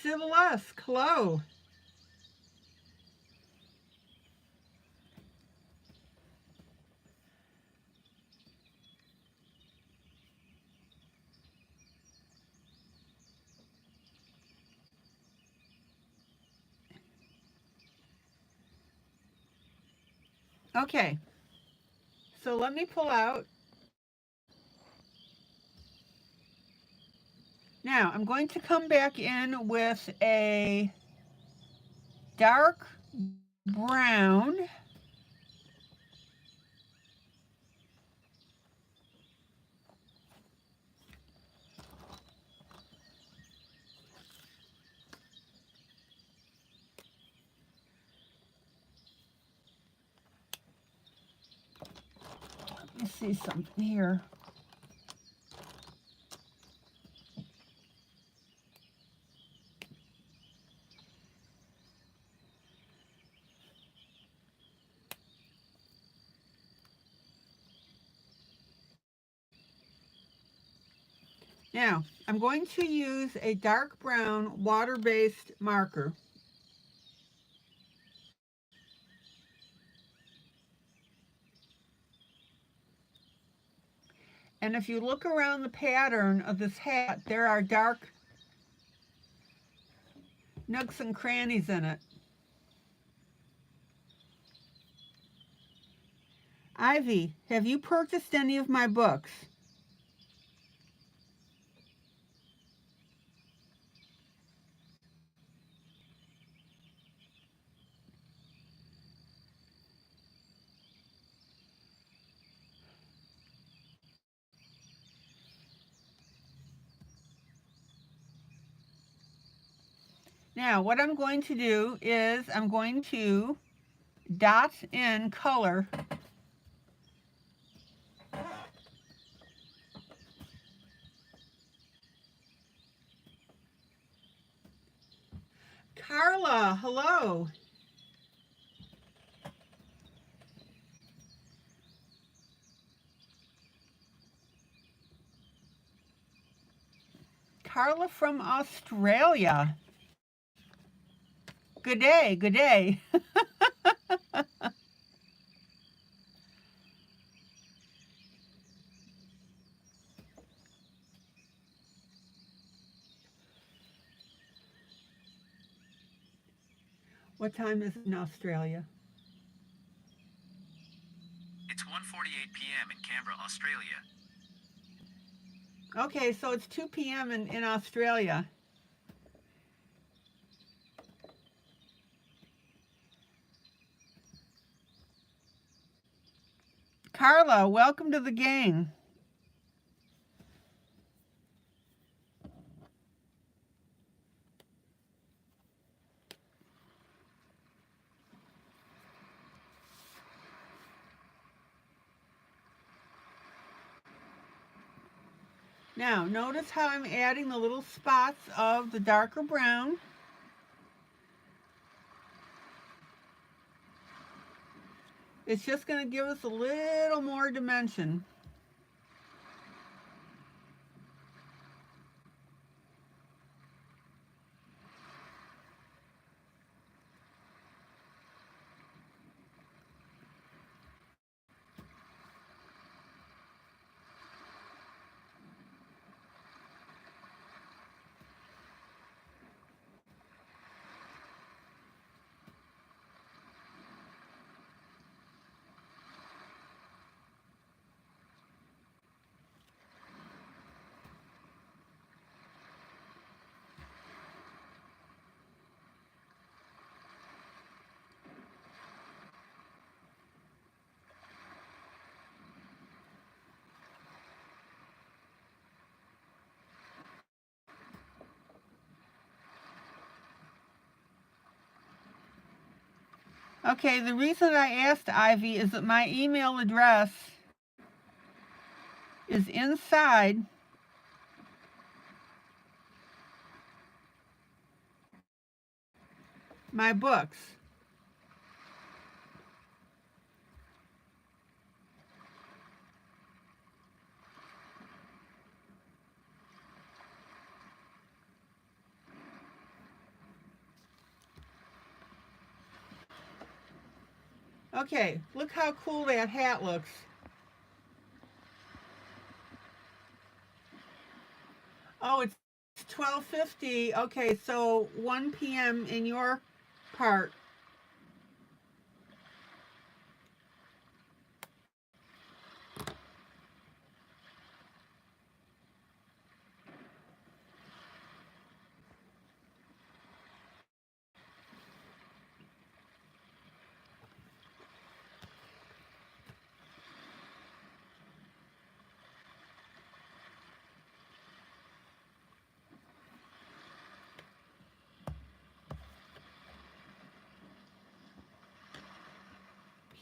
Civilesk, hello. Okay, so let me pull out. Now, I'm going to come back in with a dark brown. Let me see something here. Now, I'm going to use a dark brown water-based marker. And if you look around the pattern of this hat, there are dark nooks and crannies in it. Ivy, have you purchased any of my books? Now, what I'm going to do is I'm going to dot in color Carla, hello. Carla from Australia. Good day, good day. What time is it in Australia? It's 1:48 p.m. in Canberra, Australia. Okay, so it's 2 p.m. in Australia. Carla, welcome to the gang. Now, notice how I'm adding the little spots of the darker brown. It's just going to give us a little more dimension. Okay, the reason I asked Ivy is that my email address is inside my books. Okay, look how cool that hat looks. Oh, it's 12:50. Okay, so 1 p.m. in your part.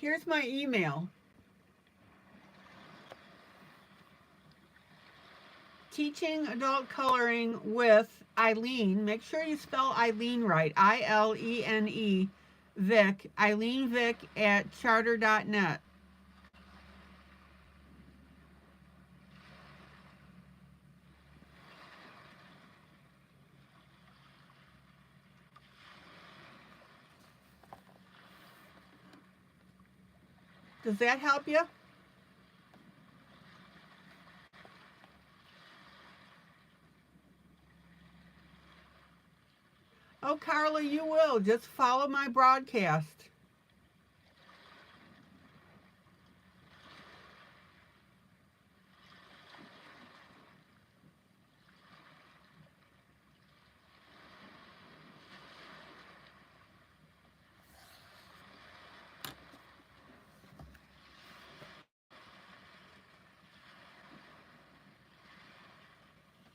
Here's my email. Teaching adult coloring with ILene. Make sure you spell ILene right. ILENE Vick. ILene Vick at charter.net. Does that help you? Oh, Carla, you will. Just follow my broadcast.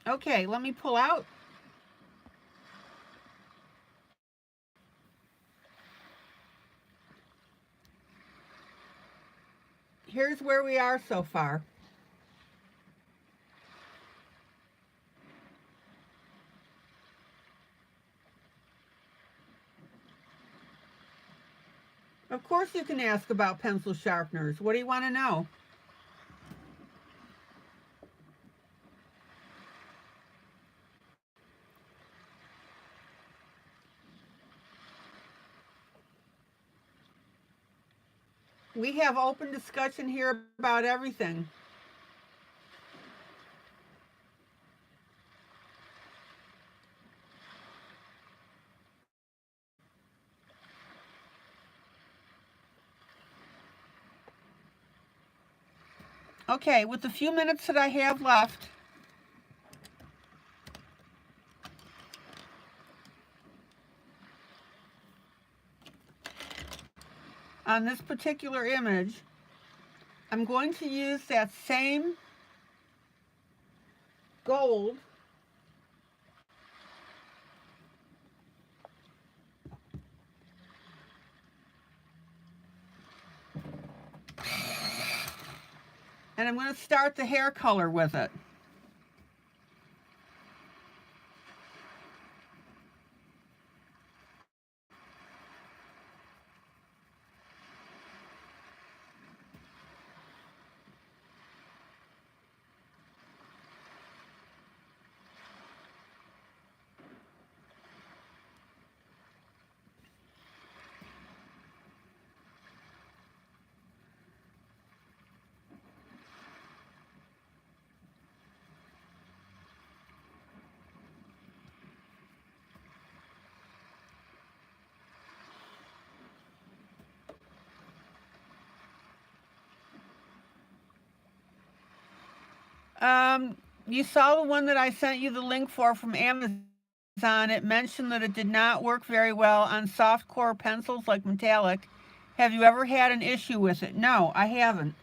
Okay, let me pull out. Here's where we are so far. Of course you can ask about pencil sharpeners. What do you want to know? We have open discussion here about everything. Okay, with the few minutes that I have left, on this particular image, I'm going to use that same gold and I'm going to start the hair color with it. You saw the one that I sent you the link for from Amazon. It mentioned that it did not work very well on soft core pencils like metallic. Have you ever had an issue with it? No, I haven't.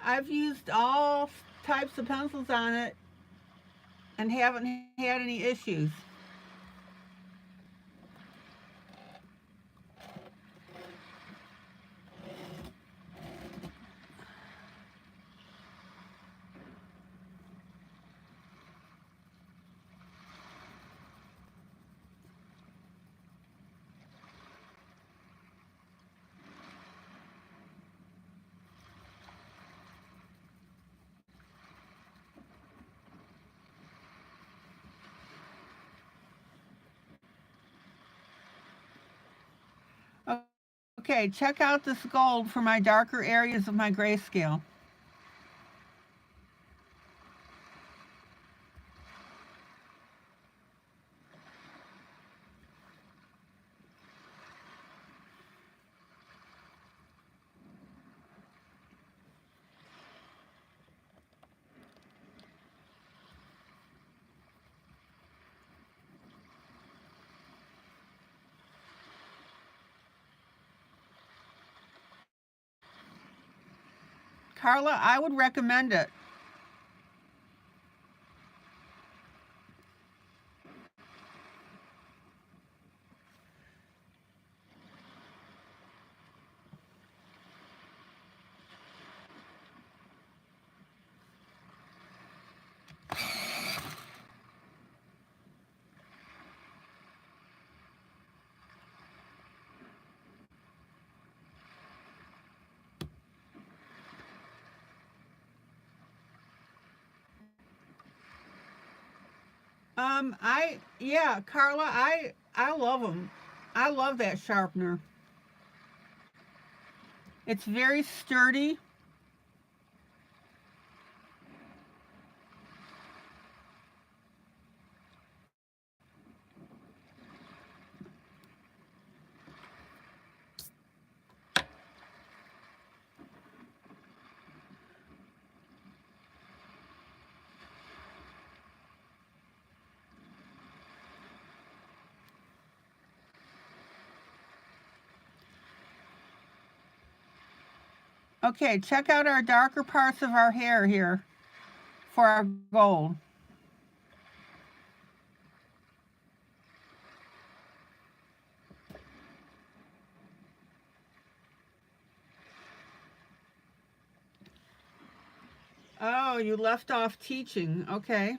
I've used all types of pencils on it and haven't had any issues. Okay, check out this gold for my darker areas of my grayscale. Carla, I would recommend it. Carla, I love them. I love that sharpener. It's very sturdy. Okay, check out our darker parts of our hair here for our gold. Oh, you left off teaching. Okay.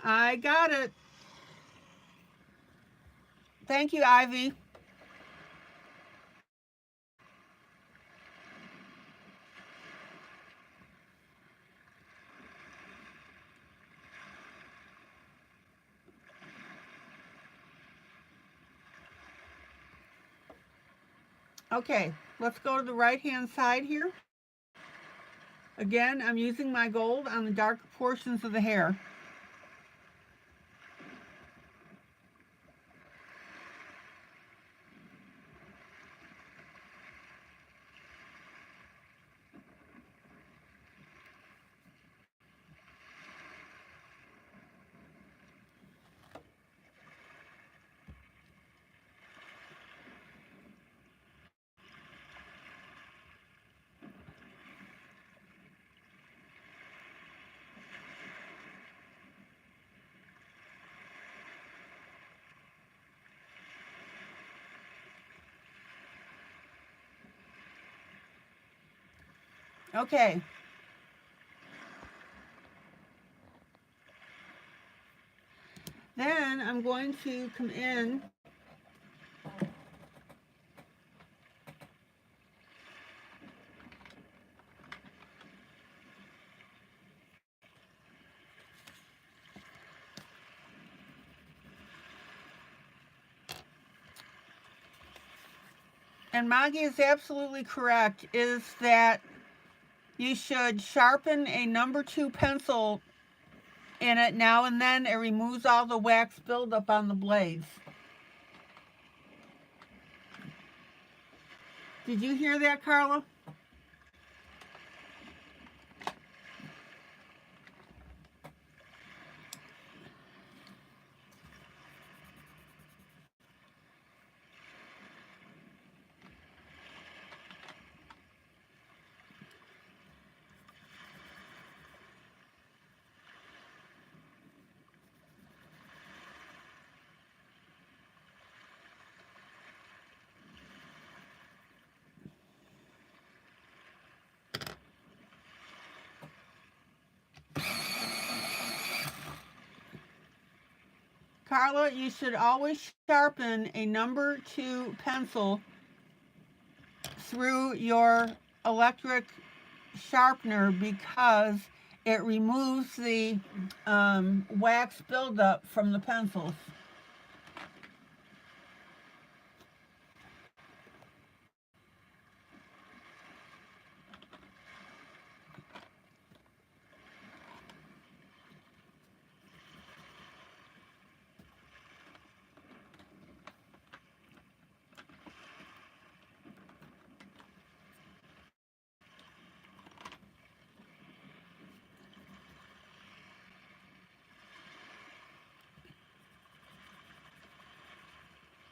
I got it. Thank you, Ivy. Okay, let's go to the right-hand side here. Again, I'm using my gold on the dark portions of the hair. Okay. Then I'm going to come in and Maggie is absolutely correct, is that you should sharpen a number 2 pencil in it now and then. It removes all the wax buildup on the blades. Did you hear that, Carla? Carla, you should always sharpen a number 2 pencil through your electric sharpener because it removes the wax buildup from the pencils.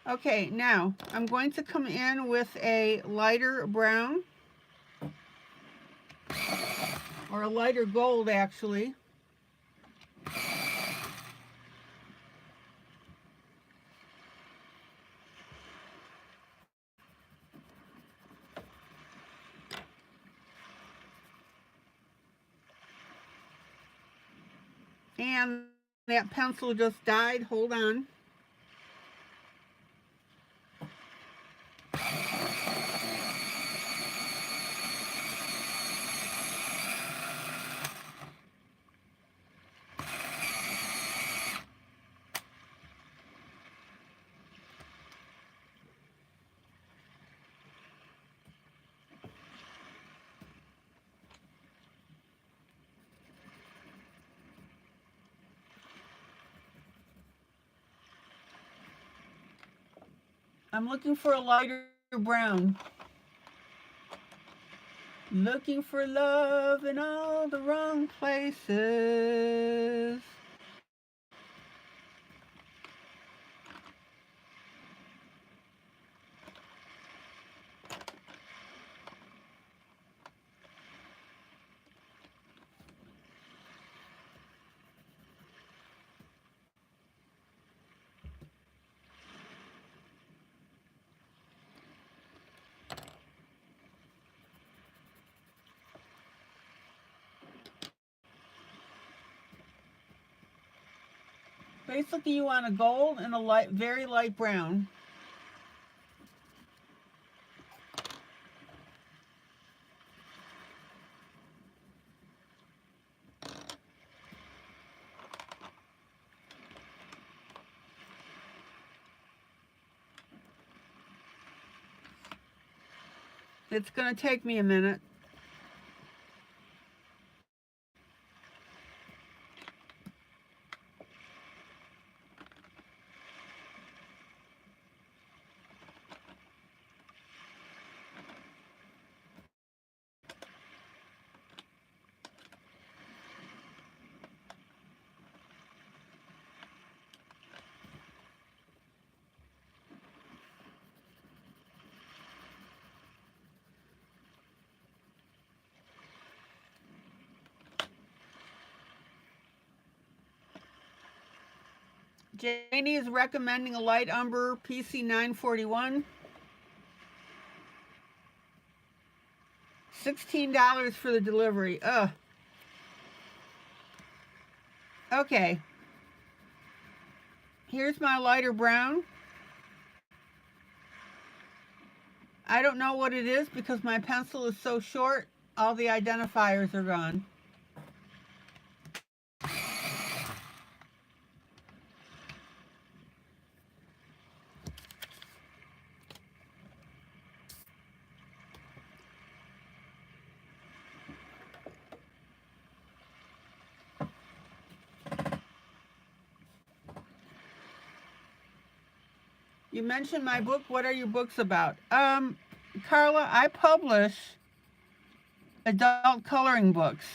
Okay, now I'm going to come in with a lighter brown, or a lighter gold actually. And that pencil just died. Hold on. I'm looking for a lighter brown. Looking for love in all the wrong places. Basically, you want a gold and a light, very light brown. It's going to take me a minute. Janie is recommending a light umber PC 941. $16 for the delivery. Ugh. Okay. Here's my lighter brown. I don't know what it is because my pencil is so short, all the identifiers are gone. You mentioned my book. What are your books about? Carla, I publish adult coloring books.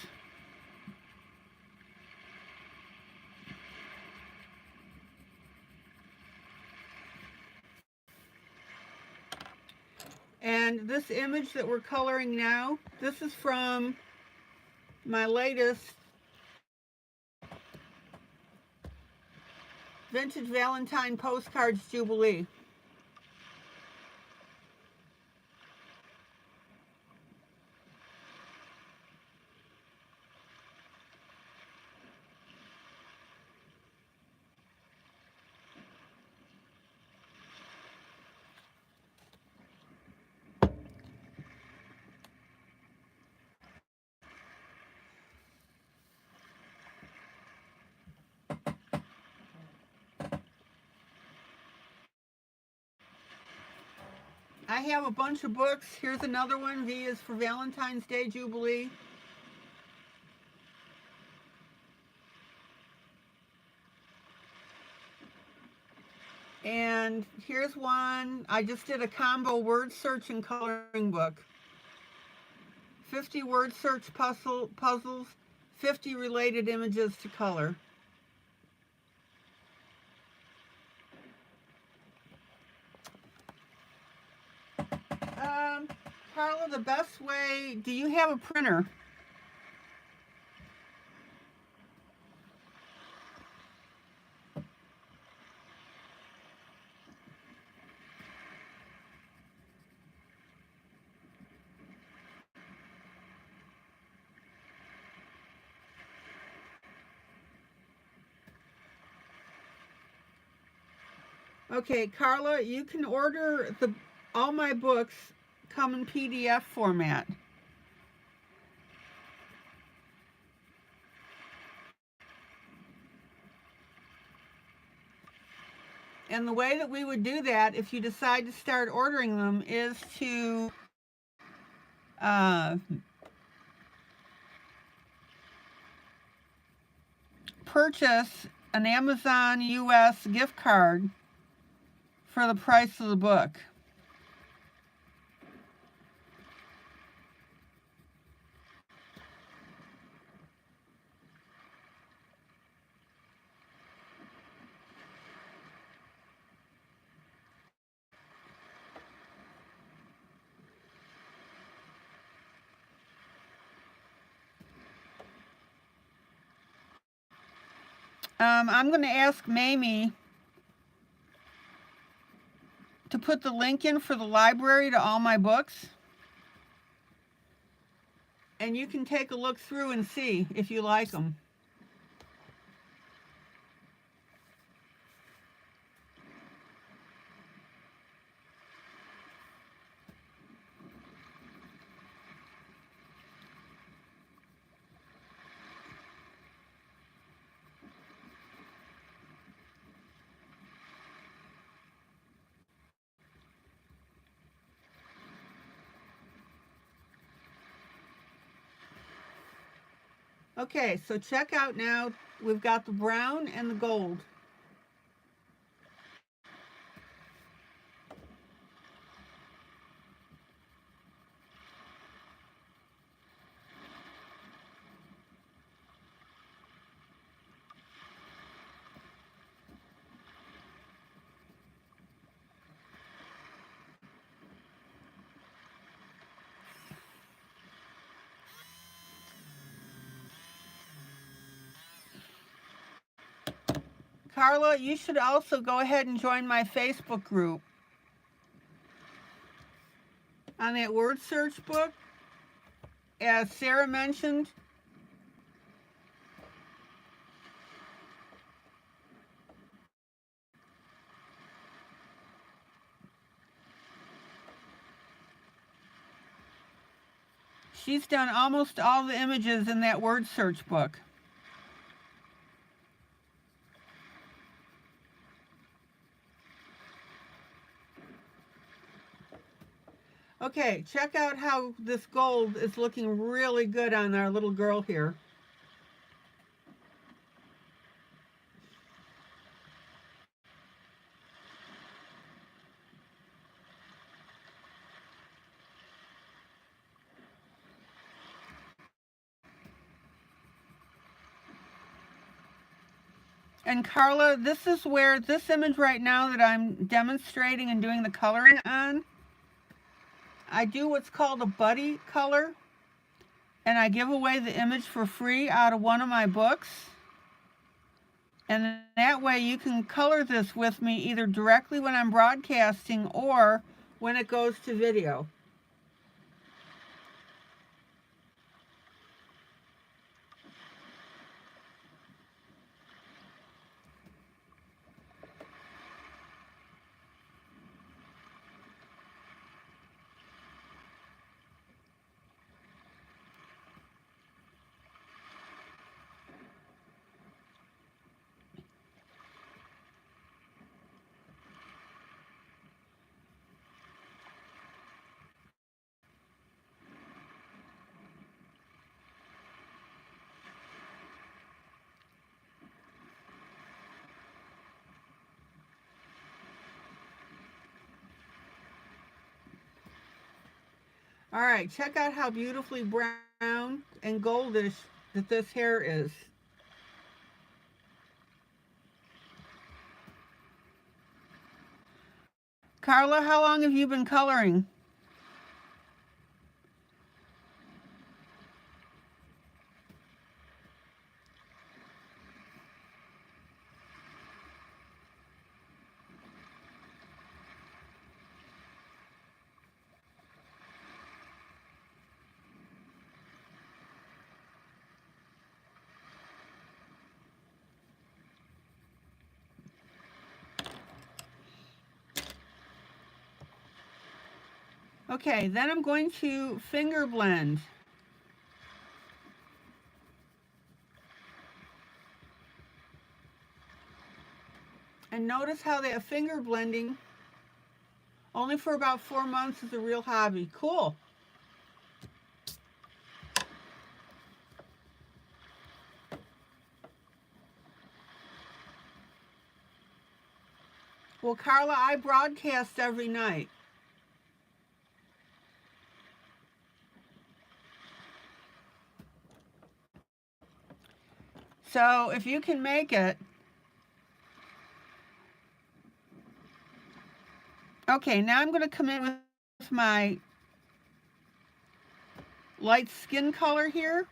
And this image that we're coloring now, this is from my latest Vintage Valentine Postcards Jubilee. I have a bunch of books. Here's another one. V is for Valentine's Day Jubilee. And here's one. I just did a combo word search and coloring book. 50 word search puzzles, 50 related images to color. Carla, the best way, do you have a printer? Okay, Carla, you can order all my books come in PDF format. And the way that we would do that, if you decide to start ordering them, is to purchase an Amazon US gift card for the price of the book. I'm going to ask Mamie to put the link in for the library to all my books. And you can take a look through and see if you like them. Okay, so check out now. We've got the brown and the gold. Carla, you should also go ahead and join my Facebook group. On that word search book, as Sarah mentioned, she's done almost all the images in that word search book. Okay, check out how this gold is looking really good on our little girl here. And Carla, this is where this image right now that I'm demonstrating and doing the coloring on, I do what's called a buddy color, and I give away the image for free out of one of my books. And that way you can color this with me either directly when I'm broadcasting or when it goes to video. All right, check out how beautifully brown and goldish that this hair is. Carla, how long have you been coloring? Okay, then I'm going to finger blend. And notice how that finger blending, only for about 4 months, is a real hobby. Cool. Well, Carla, I broadcast every night. So if you can make it. Okay, now I'm going to come in with my light skin color here.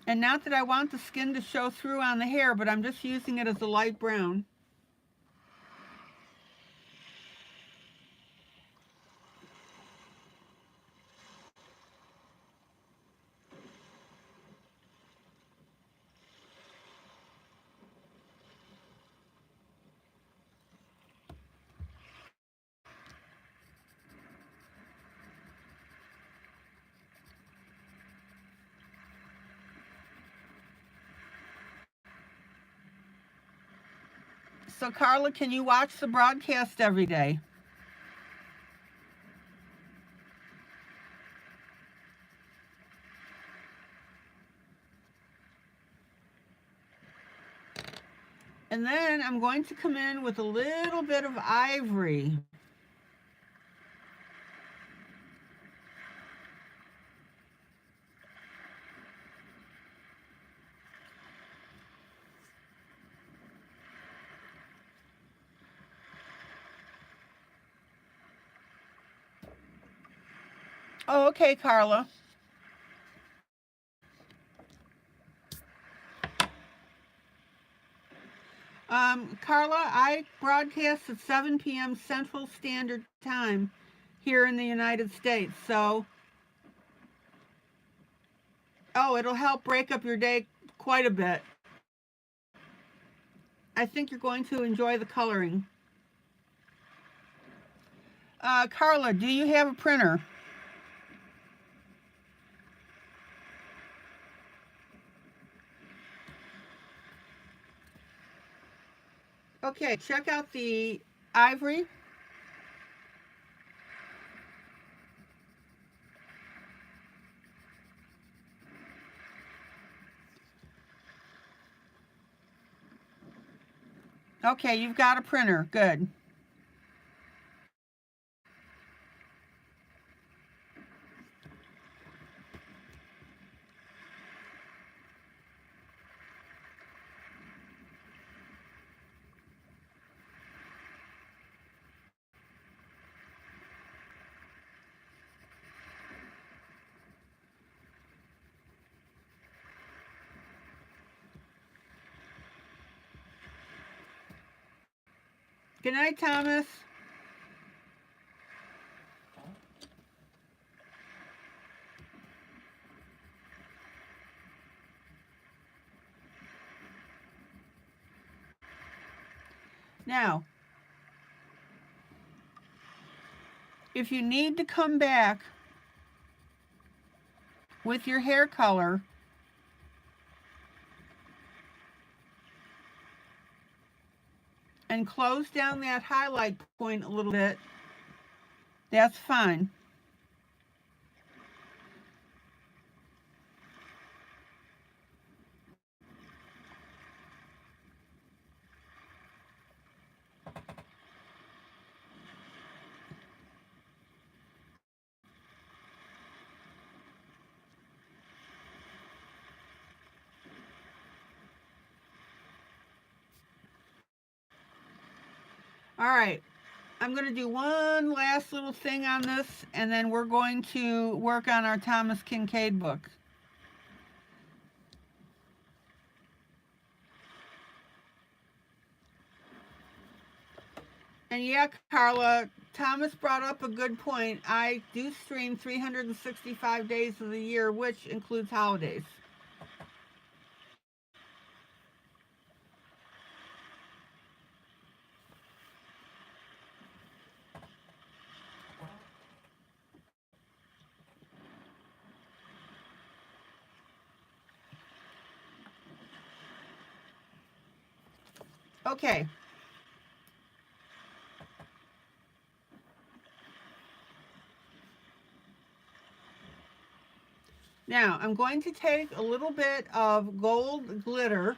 And not that I want the skin to show through on the hair, but I'm just using it as a light brown. So Carla, can you watch the broadcast every day? And then I'm going to come in with a little bit of ivory. Oh, okay, Carla. Carla, I broadcast at 7 p.m. Central Standard Time here in the United States. So, it'll help break up your day quite a bit. I think you're going to enjoy the coloring. Carla, do you have a printer? Okay, check out the ivory. Okay, you've got a printer. Good. Good night, Thomas. Now, if you need to come back with your hair color, and close down that highlight point a little bit, that's fine. All right, I'm going to do one last little thing on this, and then we're going to work on our Thomas Kinkade book. And yeah, Carla, Thomas brought up a good point. I do stream 365 days of the year, which includes holidays. Okay. Now, I'm going to take a little bit of gold glitter.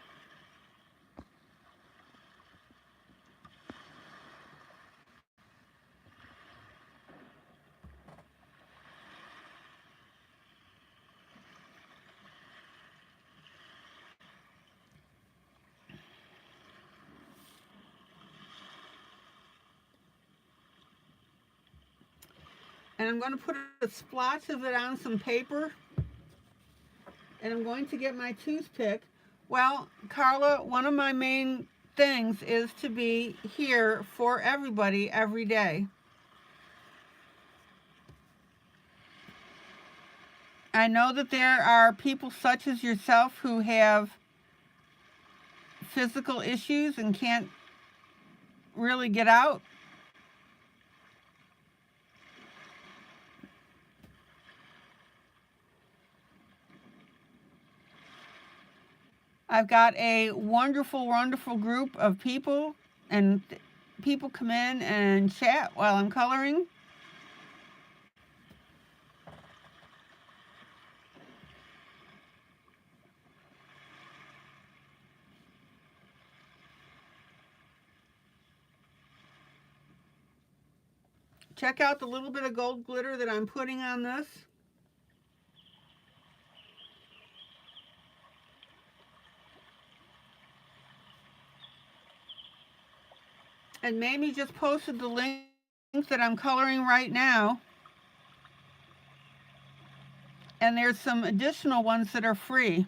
And I'm going to put a splotch of it on some paper. And I'm going to get my toothpick. Well, Carla, one of my main things is to be here for everybody every day. I know that there are people such as yourself who have physical issues and can't really get out. I've got a wonderful, wonderful group of people, and people come in and chat while I'm coloring. check out the little bit of gold glitter that I'm putting on this. And Mamie just posted the link that I'm coloring right now. And there's some additional ones that are free.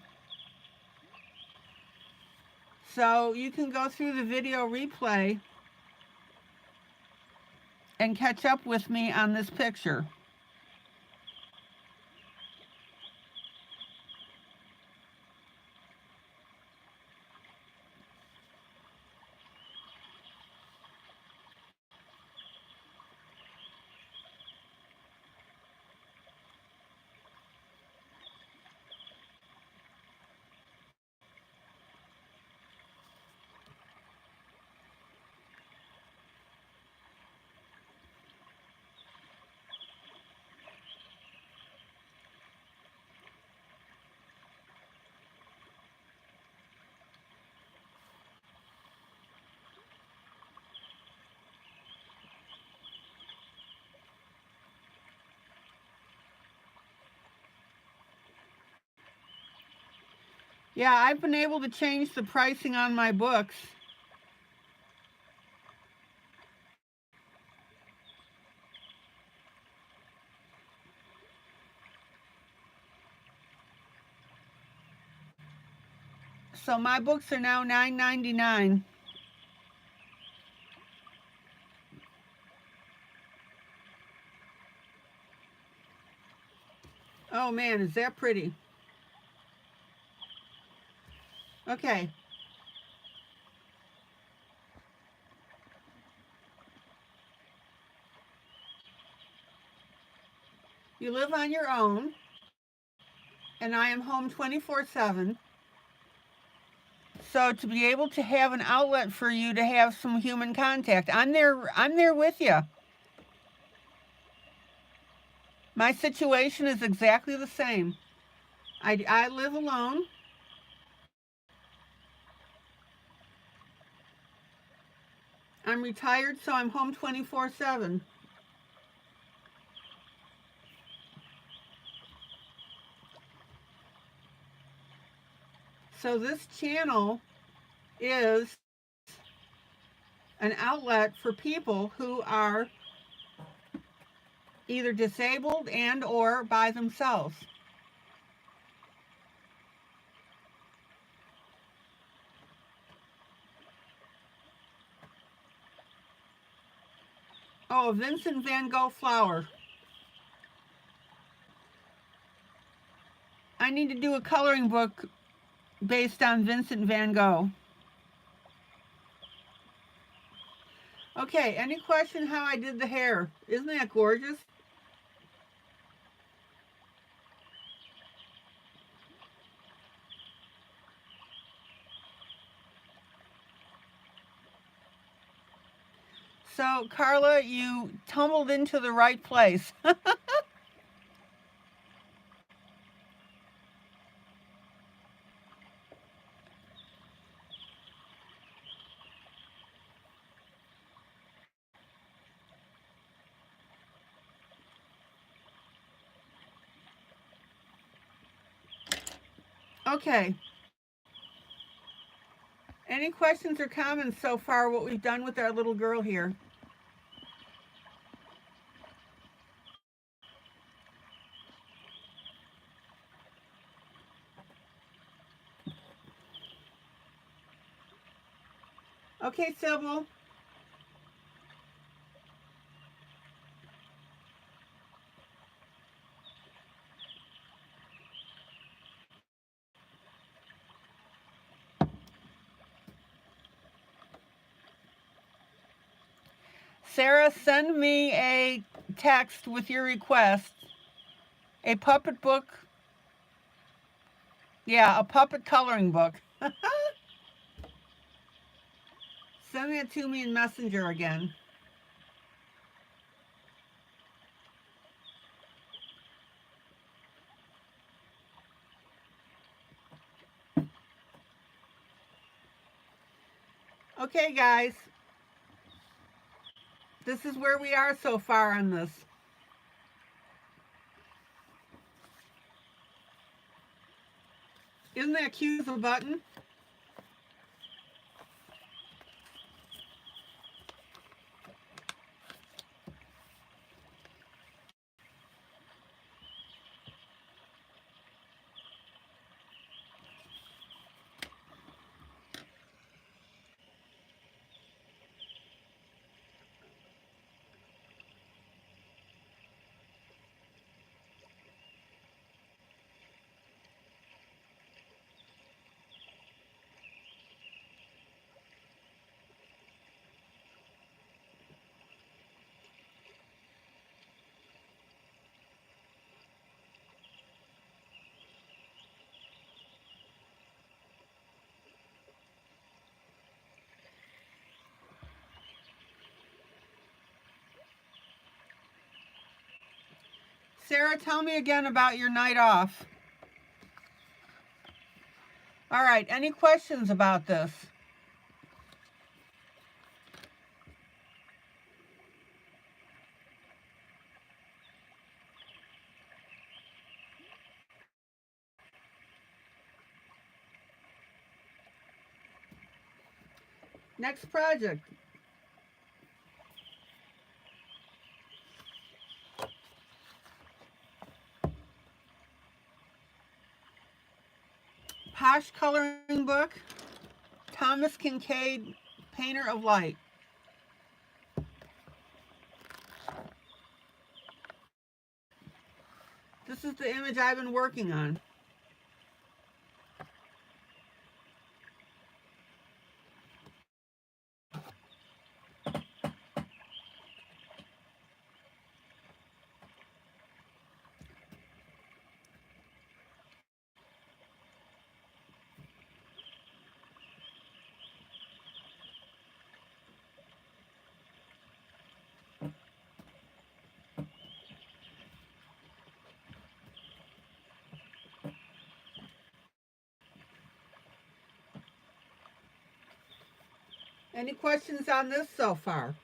So you can go through the video replay and catch up with me on this picture. Yeah, I've been able to change the pricing on my books. So my books are now $9.99. Oh man, is that pretty? Okay. You live on your own, and I am home 24/7. So to be able to have an outlet for you to have some human contact, I'm there with you. My situation is exactly the same. I live alone. I'm retired, so I'm home 24/7. So this channel is an outlet for people who are either disabled and or by themselves. Oh, a Vincent van Gogh flower. I need to do a coloring book based on Vincent van Gogh. Okay, any question how I did the hair? Isn't that gorgeous? So, Carla, you tumbled into the right place. Okay. Any questions or comments so far what we've done with our little girl here? Okay, Sybil. Sarah, send me a text with your request. A puppet book. Yeah, a puppet coloring book. Send that to me in Messenger again. Okay, guys. This is where we are so far on this. Isn't that cute as a button? Sarah, tell me again about your night off. All right, any questions about this? Next project. Posh coloring book, Thomas Kincaid, Painter of Light. This is the image I've been working on. Any questions on this so far?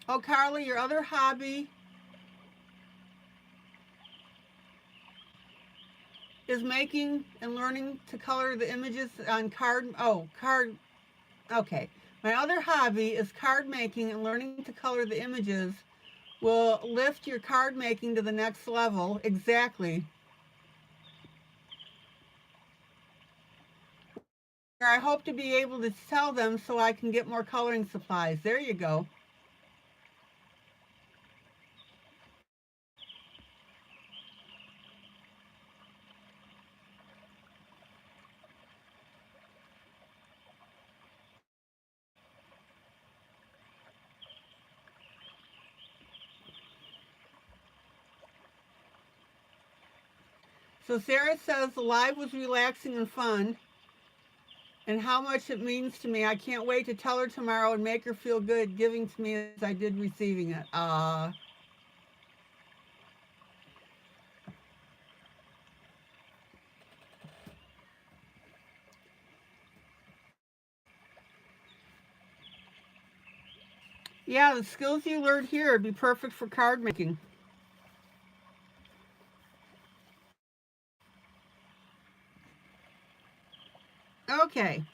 Oh, Carly, your other hobby is making and learning to color the images on card. Oh, card. Okay. My other hobby is card making, and learning to color the images will lift your card making to the next level. Exactly. I hope to be able to sell them so I can get more coloring supplies. There you go. So Sarah says the live was relaxing and fun, and how much it means to me. I can't wait to tell her tomorrow and make her feel good giving to me as I did receiving it. Yeah, the skills you learned here would be perfect for card making. Okay.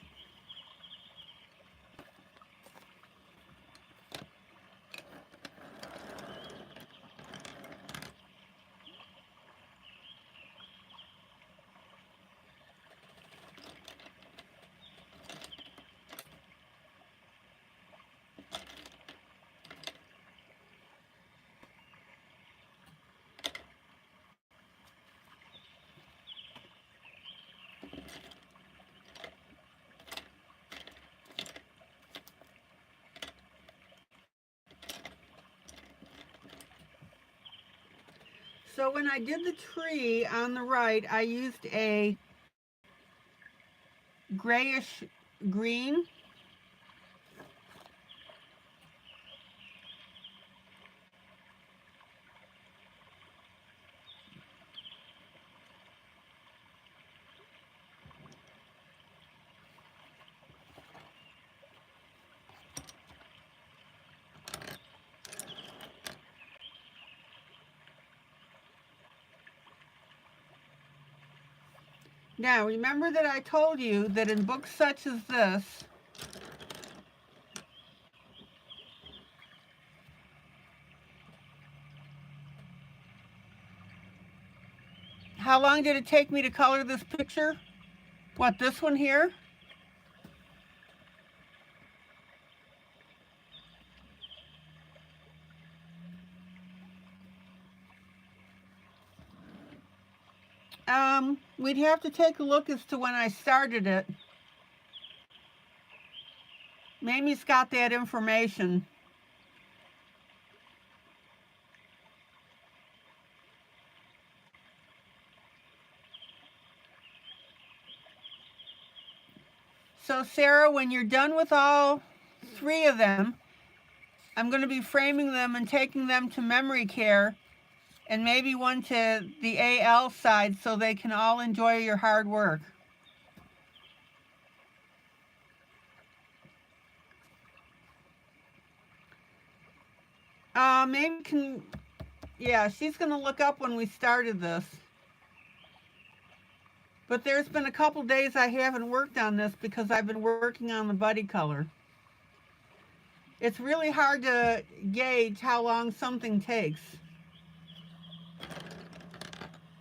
So when I did the tree on the right, I used a grayish green. Now, remember that I told you that in books such as this, how long did it take me to color this picture? What, this one here? We'd have to take a look as to when I started it. Mamie's got that information. So Sarah, when you're done with all 3 of them, I'm going to be framing them and taking them to memory care, and maybe one to the AL side so they can all enjoy your hard work. Maybe can, yeah, she's going to look up when we started this. But there's been a couple days I haven't worked on this because I've been working on the buddy color. It's really hard to gauge how long something takes.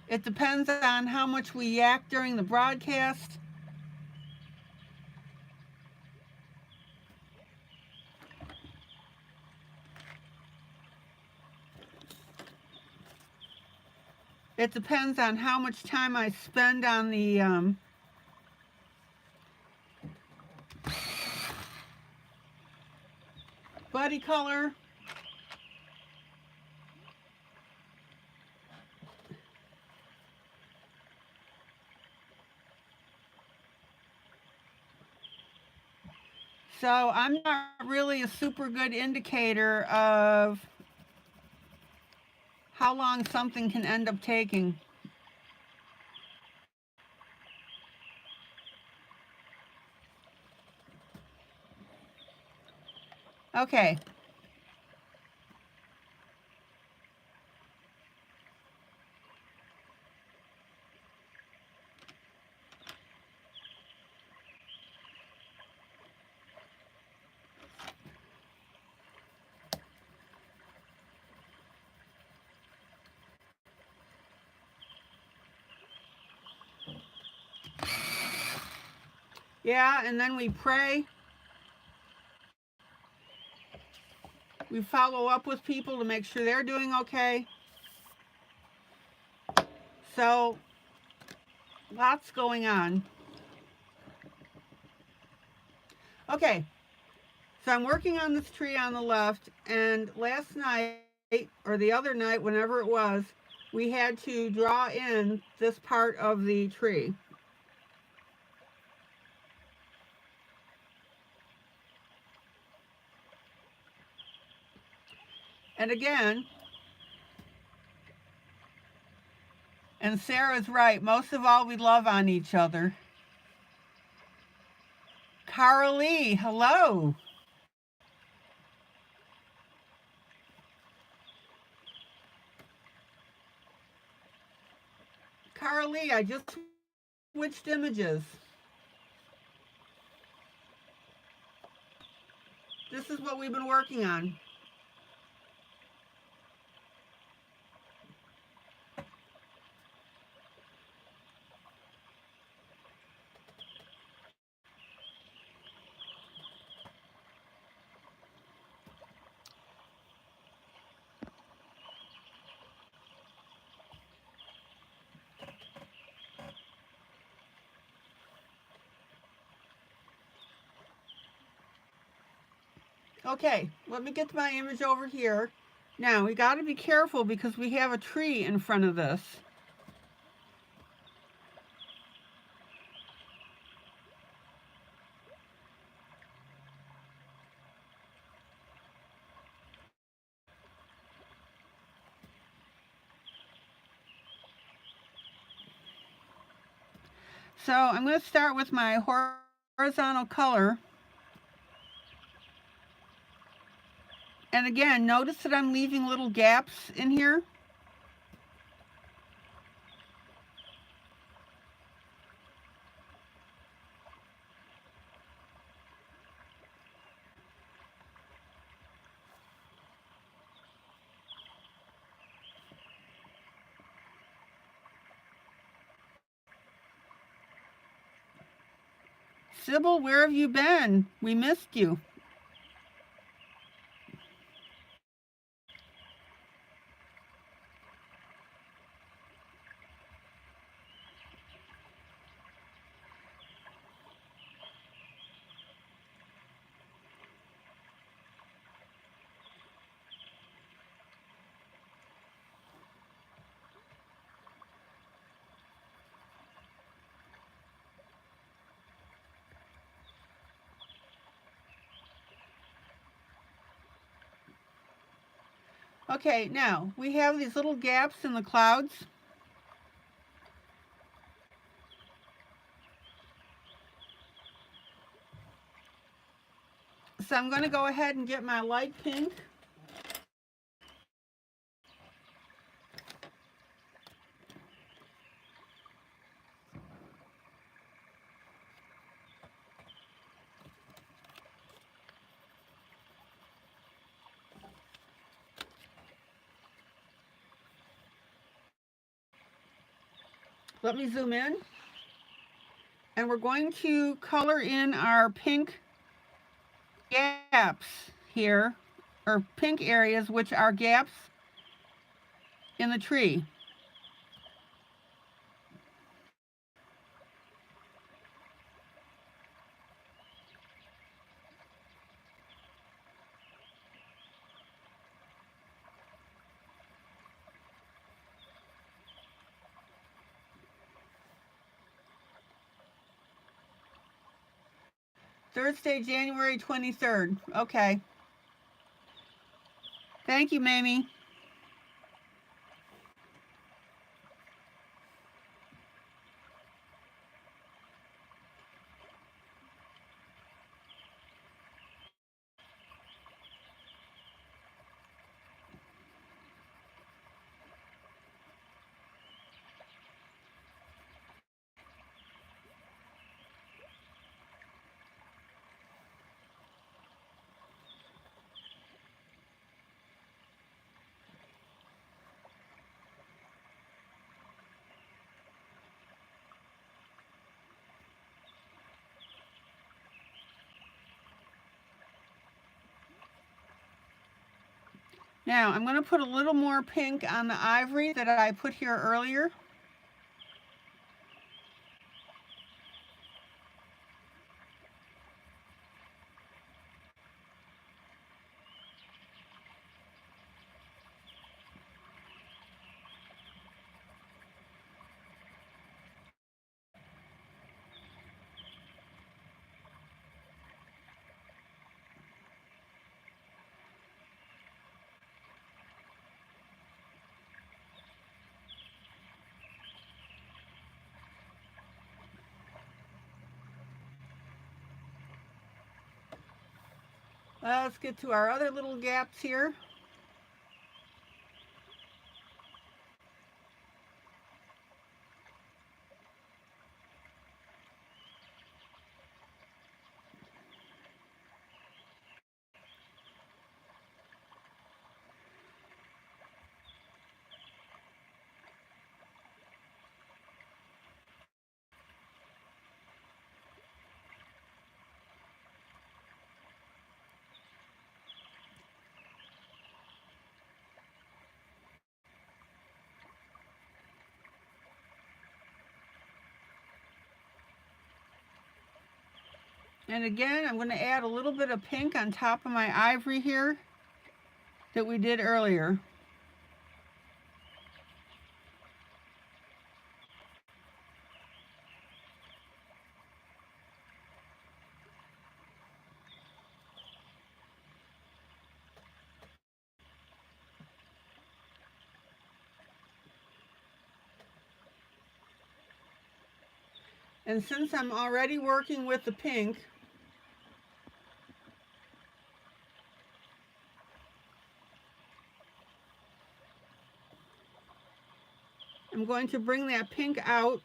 It depends on how much we yak during the broadcast. It depends on how much time I spend on the buddy color. So I'm not really a super good indicator of how long something can end up taking. Okay. Yeah, and then we pray. We follow up with people to make sure they're doing okay. So, lots going on. Okay, so I'm working on this tree on the left, and last night, or the other night, whenever it was, we had to draw in this part of the tree. And again, and Sarah's right, most of all, we love on each other. Carl Lee, hello. Carl Lee, I just switched images. This is what we've been working on. Okay, let me get my image over here. Now, we got to be careful because we have a tree in front of this. So I'm going to start with my horizontal color. And again, notice that I'm leaving little gaps in here. Sybil, where have you been? We missed you. Okay, now we have these little gaps in the clouds. So I'm going to go ahead and get my light pink. Let me zoom in. And we're going to color in our pink gaps here, or pink areas, which are gaps in the tree. Thursday, January 23rd. Okay. Thank you, Mamie. Now, I'm going to put a little more pink on the ivory that I put here earlier. Let's get to our other little gaps here. And again, I'm going to add a little bit of pink on top of my ivory here that we did earlier. And since I'm already working with the pink, I'm going to bring that pink out .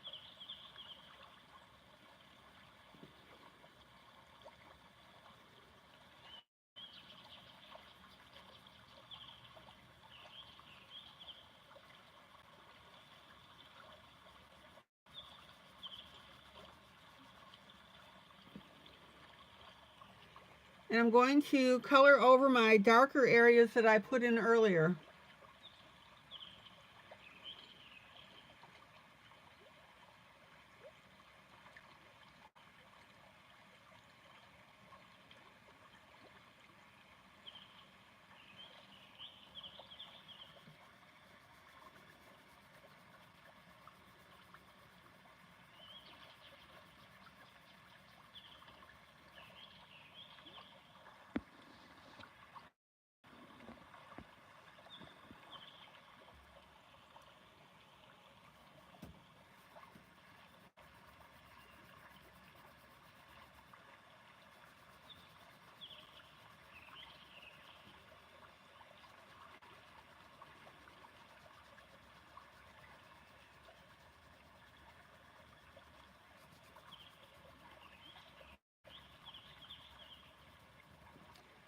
And I'm going to color over my darker areas that I put in earlier.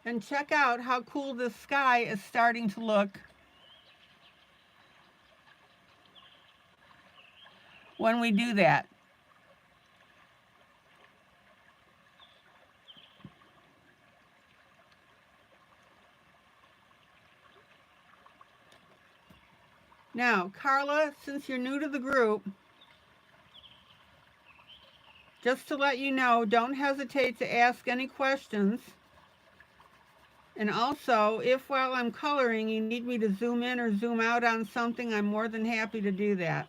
And check out how cool this sky is starting to look when we do that. Now, Carla, since you're new to the group, just to let you know, don't hesitate to ask any questions. And also, if while I'm coloring you need me to zoom in or zoom out on something, I'm more than happy to do that.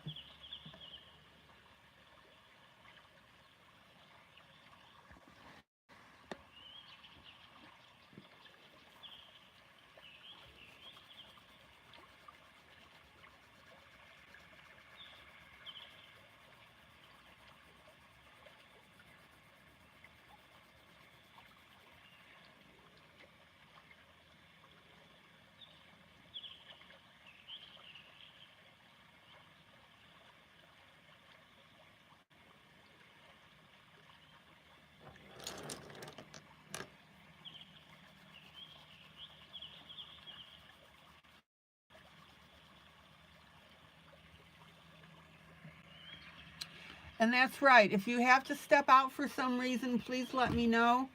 And that's right. If you have to step out for some reason, please let me know.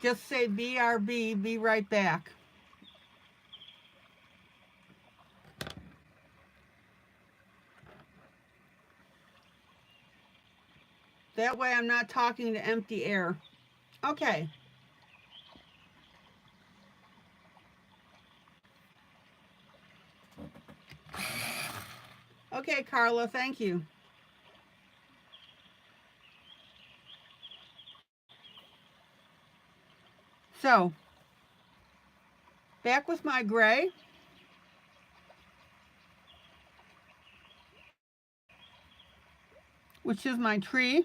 Just say BRB, be right back. That way I'm not talking to empty air. Okay. Okay, Carla, thank you. So, back with my gray. Which is my tree.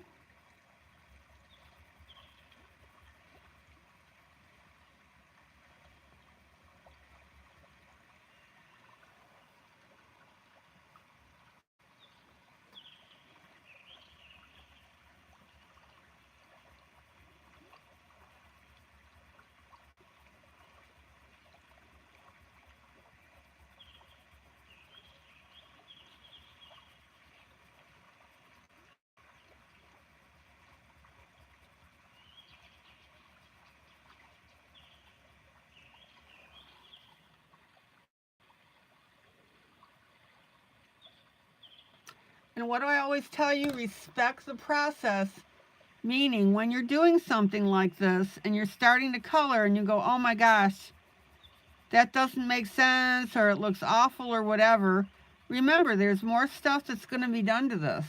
And what do I always tell you? Respect the process. Meaning, when you're doing something like this and you're starting to color and you go, oh my gosh, that doesn't make sense or it looks awful or whatever, remember there's more stuff that's going to be done to this.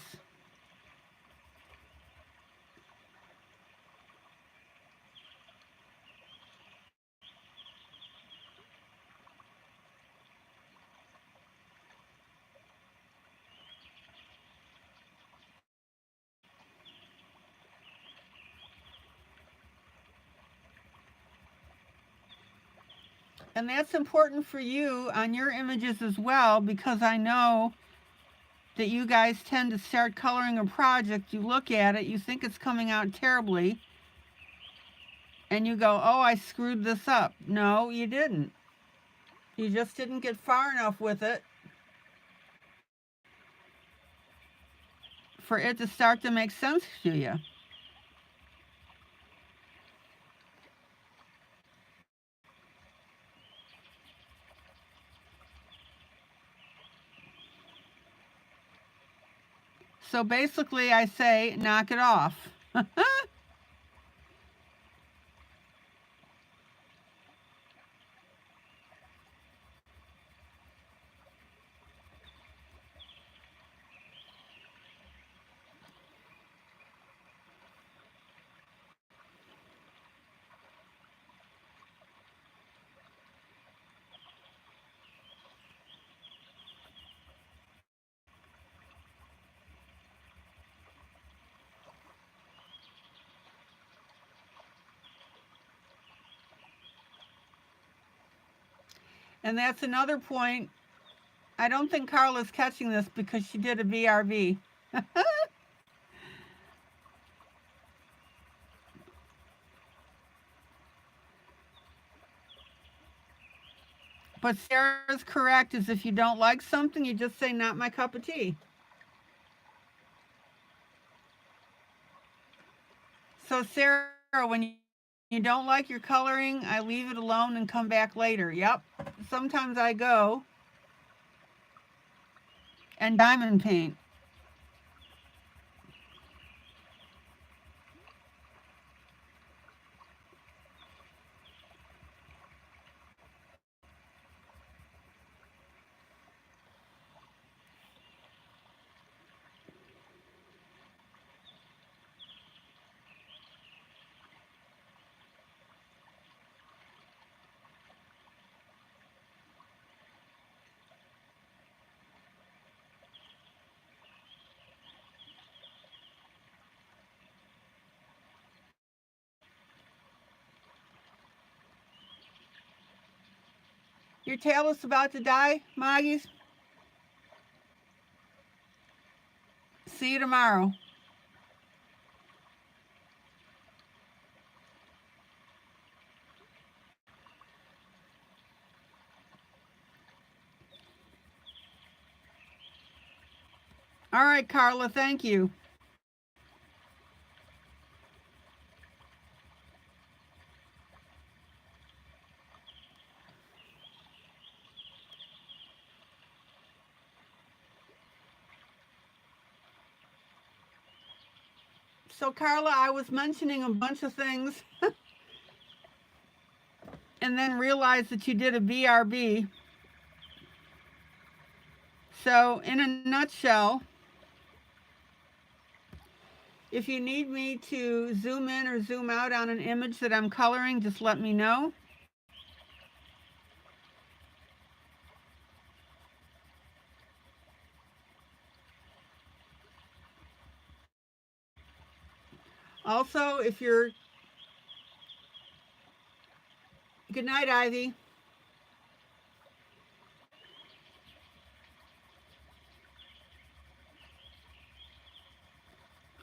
And that's important for you on your images as well, because I know that you guys tend to start coloring a project, you look at it, you think it's coming out terribly, and you go, oh, I screwed this up. No, you didn't. You just didn't get far enough with it for it to start to make sense to you. So basically I say, knock it off. And that's another point. I don't think Carla's catching this because she did a VRV. But Sarah's correct, is if you don't like something, you just say, not my cup of tea. So Sarah, when you don't like your coloring, I leave it alone and come back later. Yep. Sometimes I go and diamond paint. Your tail is about to die, Moggies? See you tomorrow. All right, Carla, thank you. So Carla, I was mentioning a bunch of things and then realized that you did a VRB. So in a nutshell, if you need me to zoom in or zoom out on an image that I'm coloring, just let me know. Also, if you're... Good night, Ivy.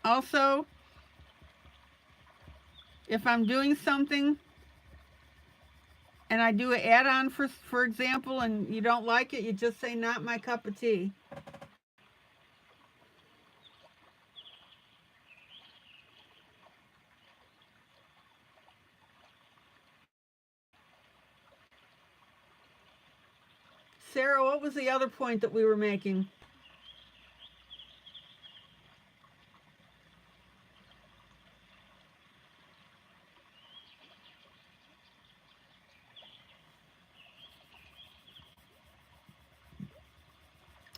Also, if I'm doing something and I do an add-on, for example, and you don't like it, you just say, not my cup of tea. Sarah, what was the other point that we were making?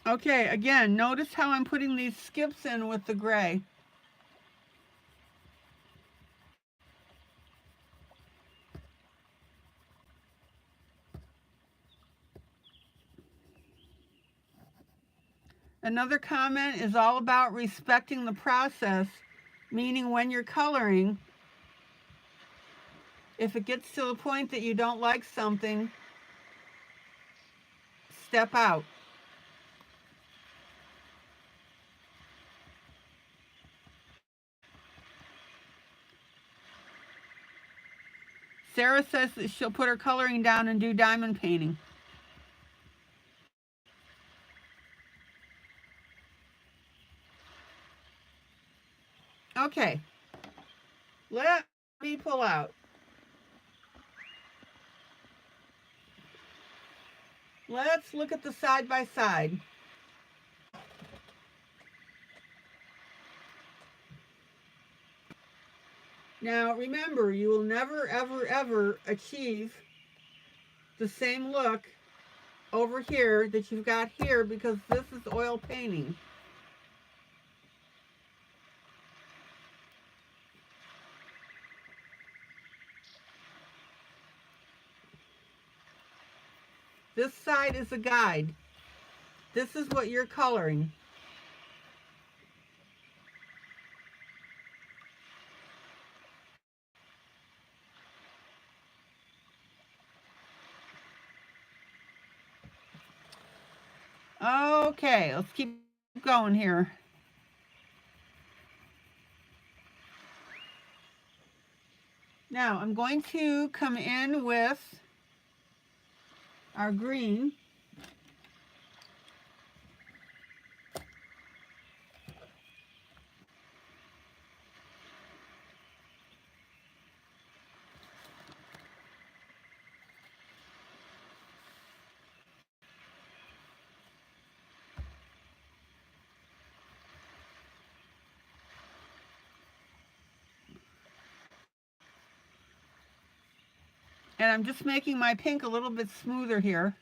Okay, again, notice how I'm putting these skips in with the gray. Another comment is all about respecting the process, meaning when you're coloring, if it gets to the point that you don't like something, step out. Sarah says that she'll put her coloring down and do diamond painting. Okay, let me pull out. Let's look at the side by side. Now remember, you will never ever ever achieve the same look over here that you've got here because this is oil painting. This side is a guide. This is what you're coloring. Okay, let's keep going here. Now I'm going to come in with our green. And I'm just making my pink a little bit smoother here.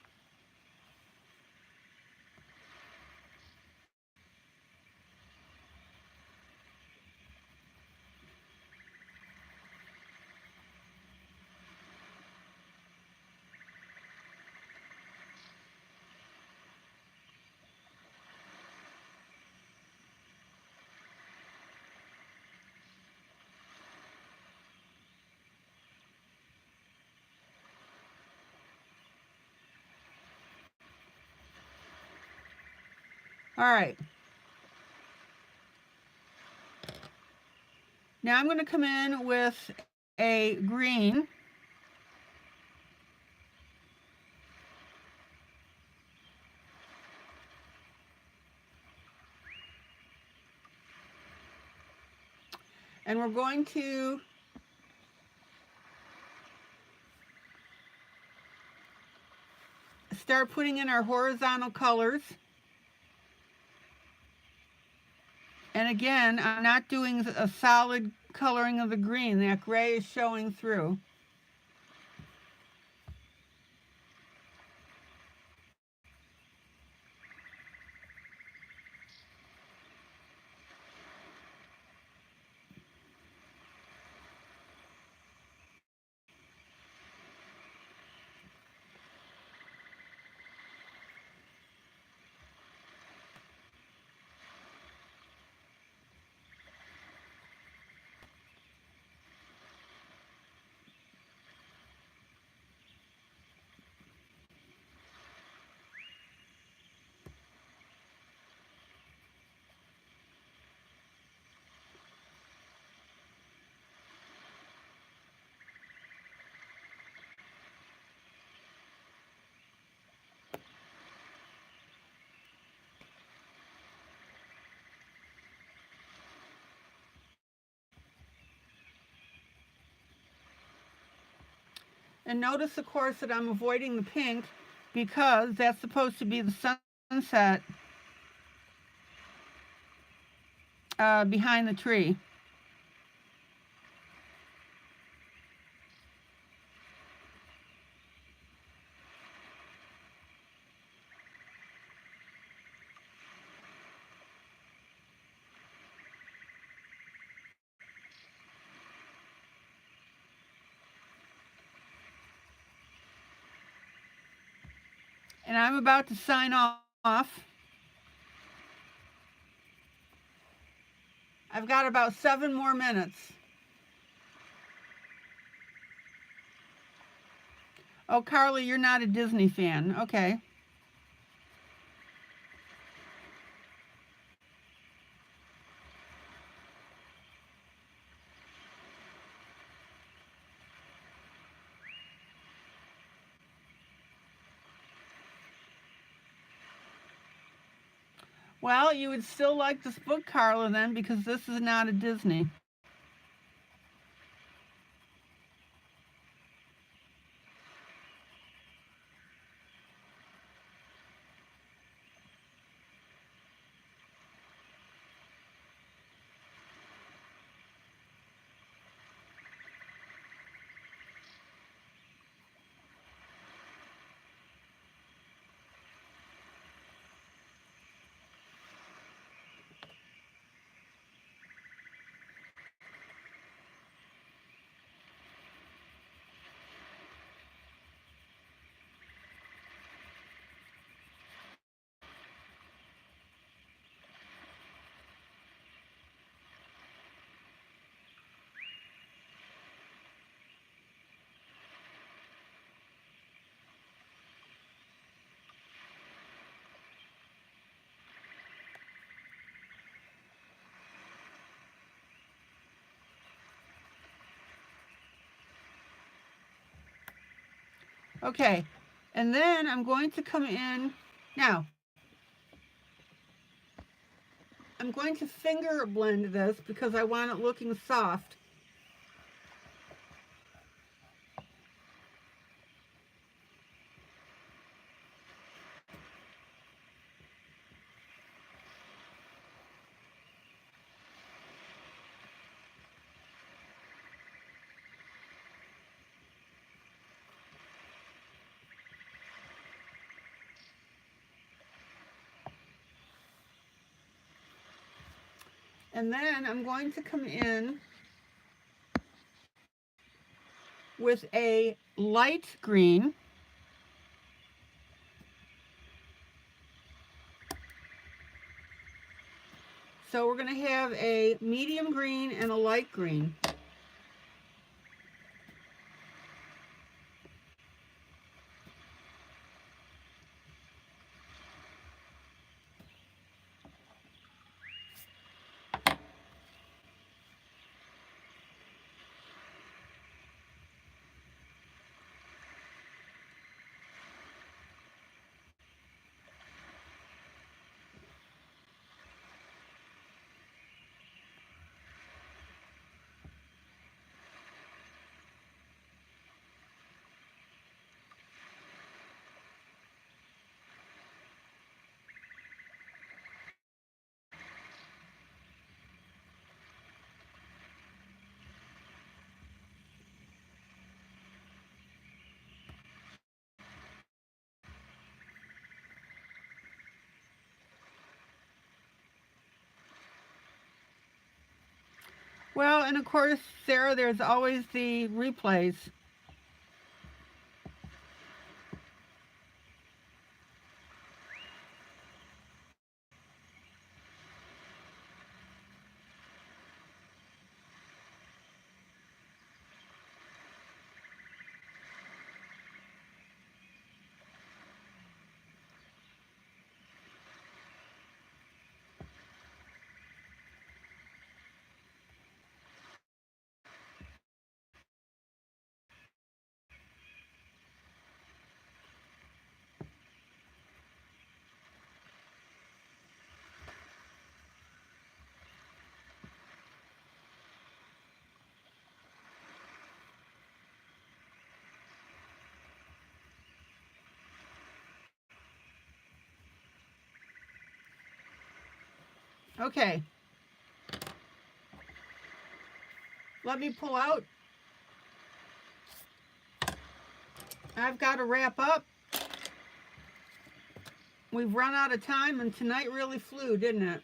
All right. Now I'm going to come in with a green. And we're going to start putting in our horizontal colors. And again, I'm not doing a solid coloring of the green. That gray is showing through. And notice, of course, that I'm avoiding the pink because that's supposed to be the sunset behind the tree. And I'm about to sign off. I've got about 7 more minutes. Oh, Carly, you're not a Disney fan. Okay. Well, you would still like this book, Carla, then, because this is not a Disney. Okay, and then I'm going to come in. Now, I'm going to finger blend this because I want it looking soft. And then I'm going to come in with a light green. So we're going to have a medium green and a light green. Well, and of course, Sarah, there's always the replays. Okay. Let me pull out. I've got to wrap up. We've run out of time, and tonight really flew, didn't it?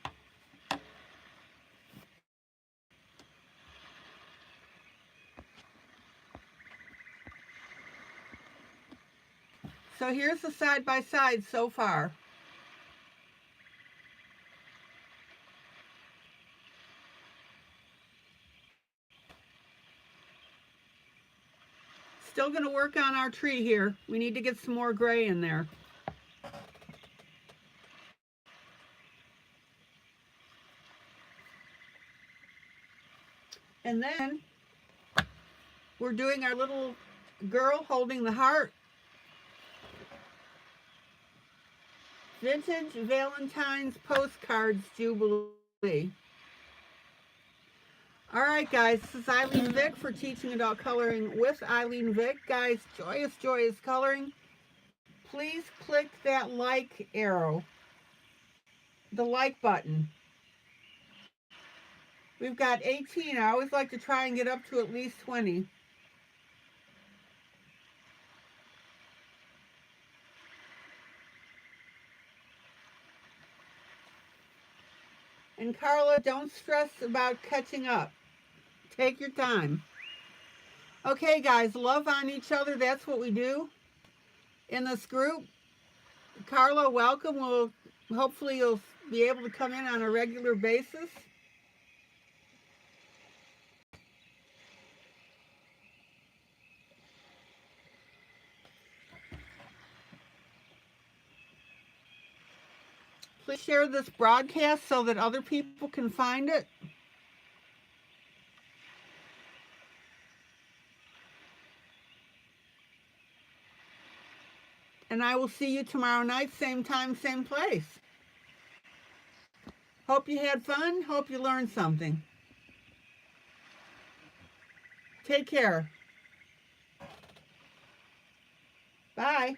So here's the side-by-side so far. Still going to work on our tree here. We need to get some more gray in there. And then we're doing our little girl holding the heart. Vintage Valentine's Postcards Jubilee. All right, guys, this is ILene Vick for Teaching Adult Coloring with ILene Vick. Guys, joyous, joyous coloring. Please click that like arrow, the like button. We've got 18. I always like to try and get up to at least 20. And Carla, don't stress about catching up. Take your time. Okay, guys, love on each other. That's what we do in this group. Carla, welcome. Hopefully you'll be able to come in on a regular basis. Please share this broadcast so that other people can find it. and I will see you tomorrow night, same time, same place. Hope you had fun. Hope you learned something. Take care. Bye.